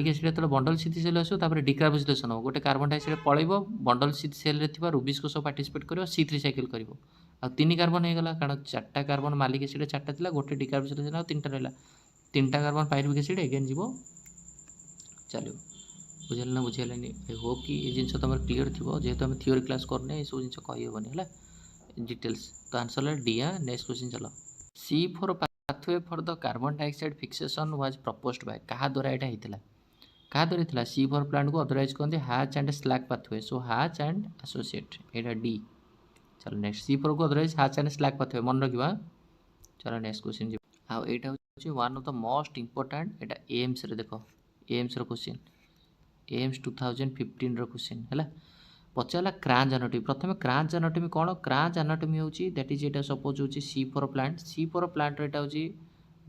एसिड तो बंडल सिथ सेल आसो तापर डिकार्बोक्सिलेशन हो गोटे कार्बन डाइऑक्साइड पळैबो बंडल सिथ सेल रे थिबा रुबिस्को सो पार्टिसिपेट करिवो C3 साइकिल करिवो आ 3 कार्बन हो गला कारण 4टा कार्बन मालिक एसिड 4टा थिला गोटे डिकार्बोक्सिलेशन आ 3टा रहला 3टा कार्बन पाइरुविक एसिड अगेन जीवो चलो बुझल ना बुझेलानी आई होप कि ये जिनस तुम क्लियर थी जेहेतु आम थ्योरी क्लास करने ये सब जिन कही हेनी है डिटेल्स तो आंसर है डी। नेक्स्ट क्वेश्चन चलो C4 pathway for the carbon dioxide fixation was proposed by क्या द्वारा यहाँ होता क्या द्वारा होता C4 प्लांट को अदरवाइज कहते hatch and slack pathway so hatch and associate यहाँ डी। चलो नेक्स्ट C4 को otherwise hatch and slack pathway मन रखा। चलो नेक्स्ट क्वेश्चन जी हाँ यहाँ हूँ one of the most important यहाँ एम्स रे देखो एम्स क्वेश्चन एम्स 2015 क्वेश्चन है पचारा क्रांच एनाटॉमी प्रथम क्रांच एनाटॉमी कौन क्रांच एनाटॉमी होची दैट इज एटा सपोज होची C4 प्लांट एटा होची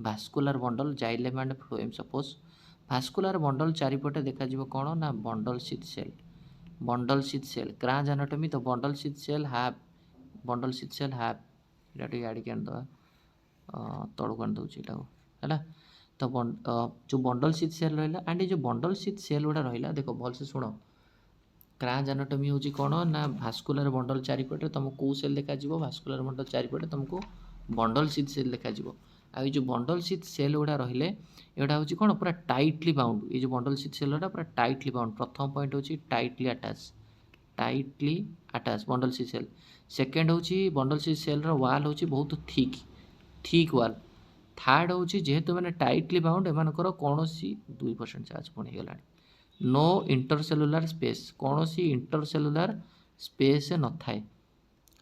vascular bundle xylem and phloem suppose vascular bundle चारिपटे देखा जिवो कौन ना bundle sheath cell Kranz anatomy तो बंडल सिथ सेल हैव एटा टी गाड़ी कैन दो तळु कान दोची एटा हैला तो जो बंडल सिथ सेल रहिला एंड जो बंडल सिथ सेल गुड़ा रहिला देखो भल से सुनो क्रांच एनाटॉमी होची कौन ना भास्कुलर बंडल चारिपटे तुमको कौ सेल देखा जिवो भास्कुलर बंडल चारिपटे तुमको बंडल सिथ सेल देखा जिवो आ जो बंडल सिथ सेल गुड़ा रहिले एटा होची कौन पूरा टाइटली बाउंड ये जो बंडल सिथ सेल गुड़ा पूरा टाइटली बाउंड प्रथम पॉइंट होची tightly attach bundle sheath cell second होची बंडल सिथ सेल रो वाल होची बहुत थिक वाल थर्ड होची जेहेतु मैंने टाइटली बाउंड एमानकर कौन 2% चार्ज पुणी गला नो इंटरसेलुलर स्पेस कौन इंटरसेलुलर स्पेस न थाए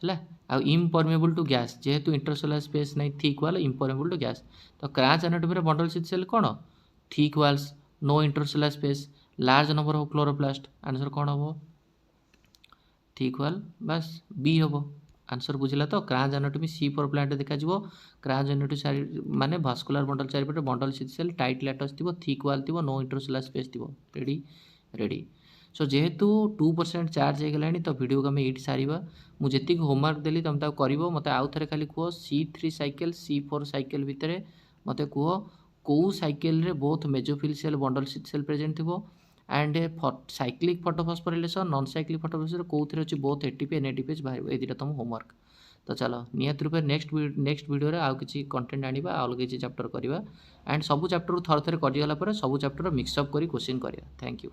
है आ इम्परमेबल टू गैस जेहेतु इंटरसेलुलर स्पेस नहीं thick wall impermeable to gas तो Kranz anatomy bundle sheath cell कौन thick walls no intercellular space large number of chloroplast answer कौन हम थिक वाल बस बी हम आंसर बुझला तो क्रांच एनाटॉमी C4 प्लांट देखा जिवो क्रांच एनाटॉमी माने भास्कुलर बंडल चारिपटे bundle sheath cell tightly attach थिबो थिक वाल थिबो नो इंटरसेलुलर स्पेस थिबो रेडी सो जेहेतु 2% चार्ज हो गलानी तो वीडियो को आम ये सारिबा मु जेतिक होमवर्क देली तुम ताको करिवो मते आउ थरे खाली कहो C3 साइकिल C4 साइकिल भितर मते कहो को साइकिल रे both mesophyll cell bundle sheath cell present थिबो and cyclic photophosphorylation non cyclic photophosphorylation कौन अच्छी बोथ एटीपी एंड एटीपी बाहर ये दुटा तुम होमवर्क तो चलो नियत रूप नेक्स्ट वीडियो रे आउ किसी कंटेंट आनिबा अलग किसी चैप्टर करवा एंड सब चैप्टर थर थरे करगला सब चैप्टर मिक्सअप करी क्वेश्चन करवा। Thank you.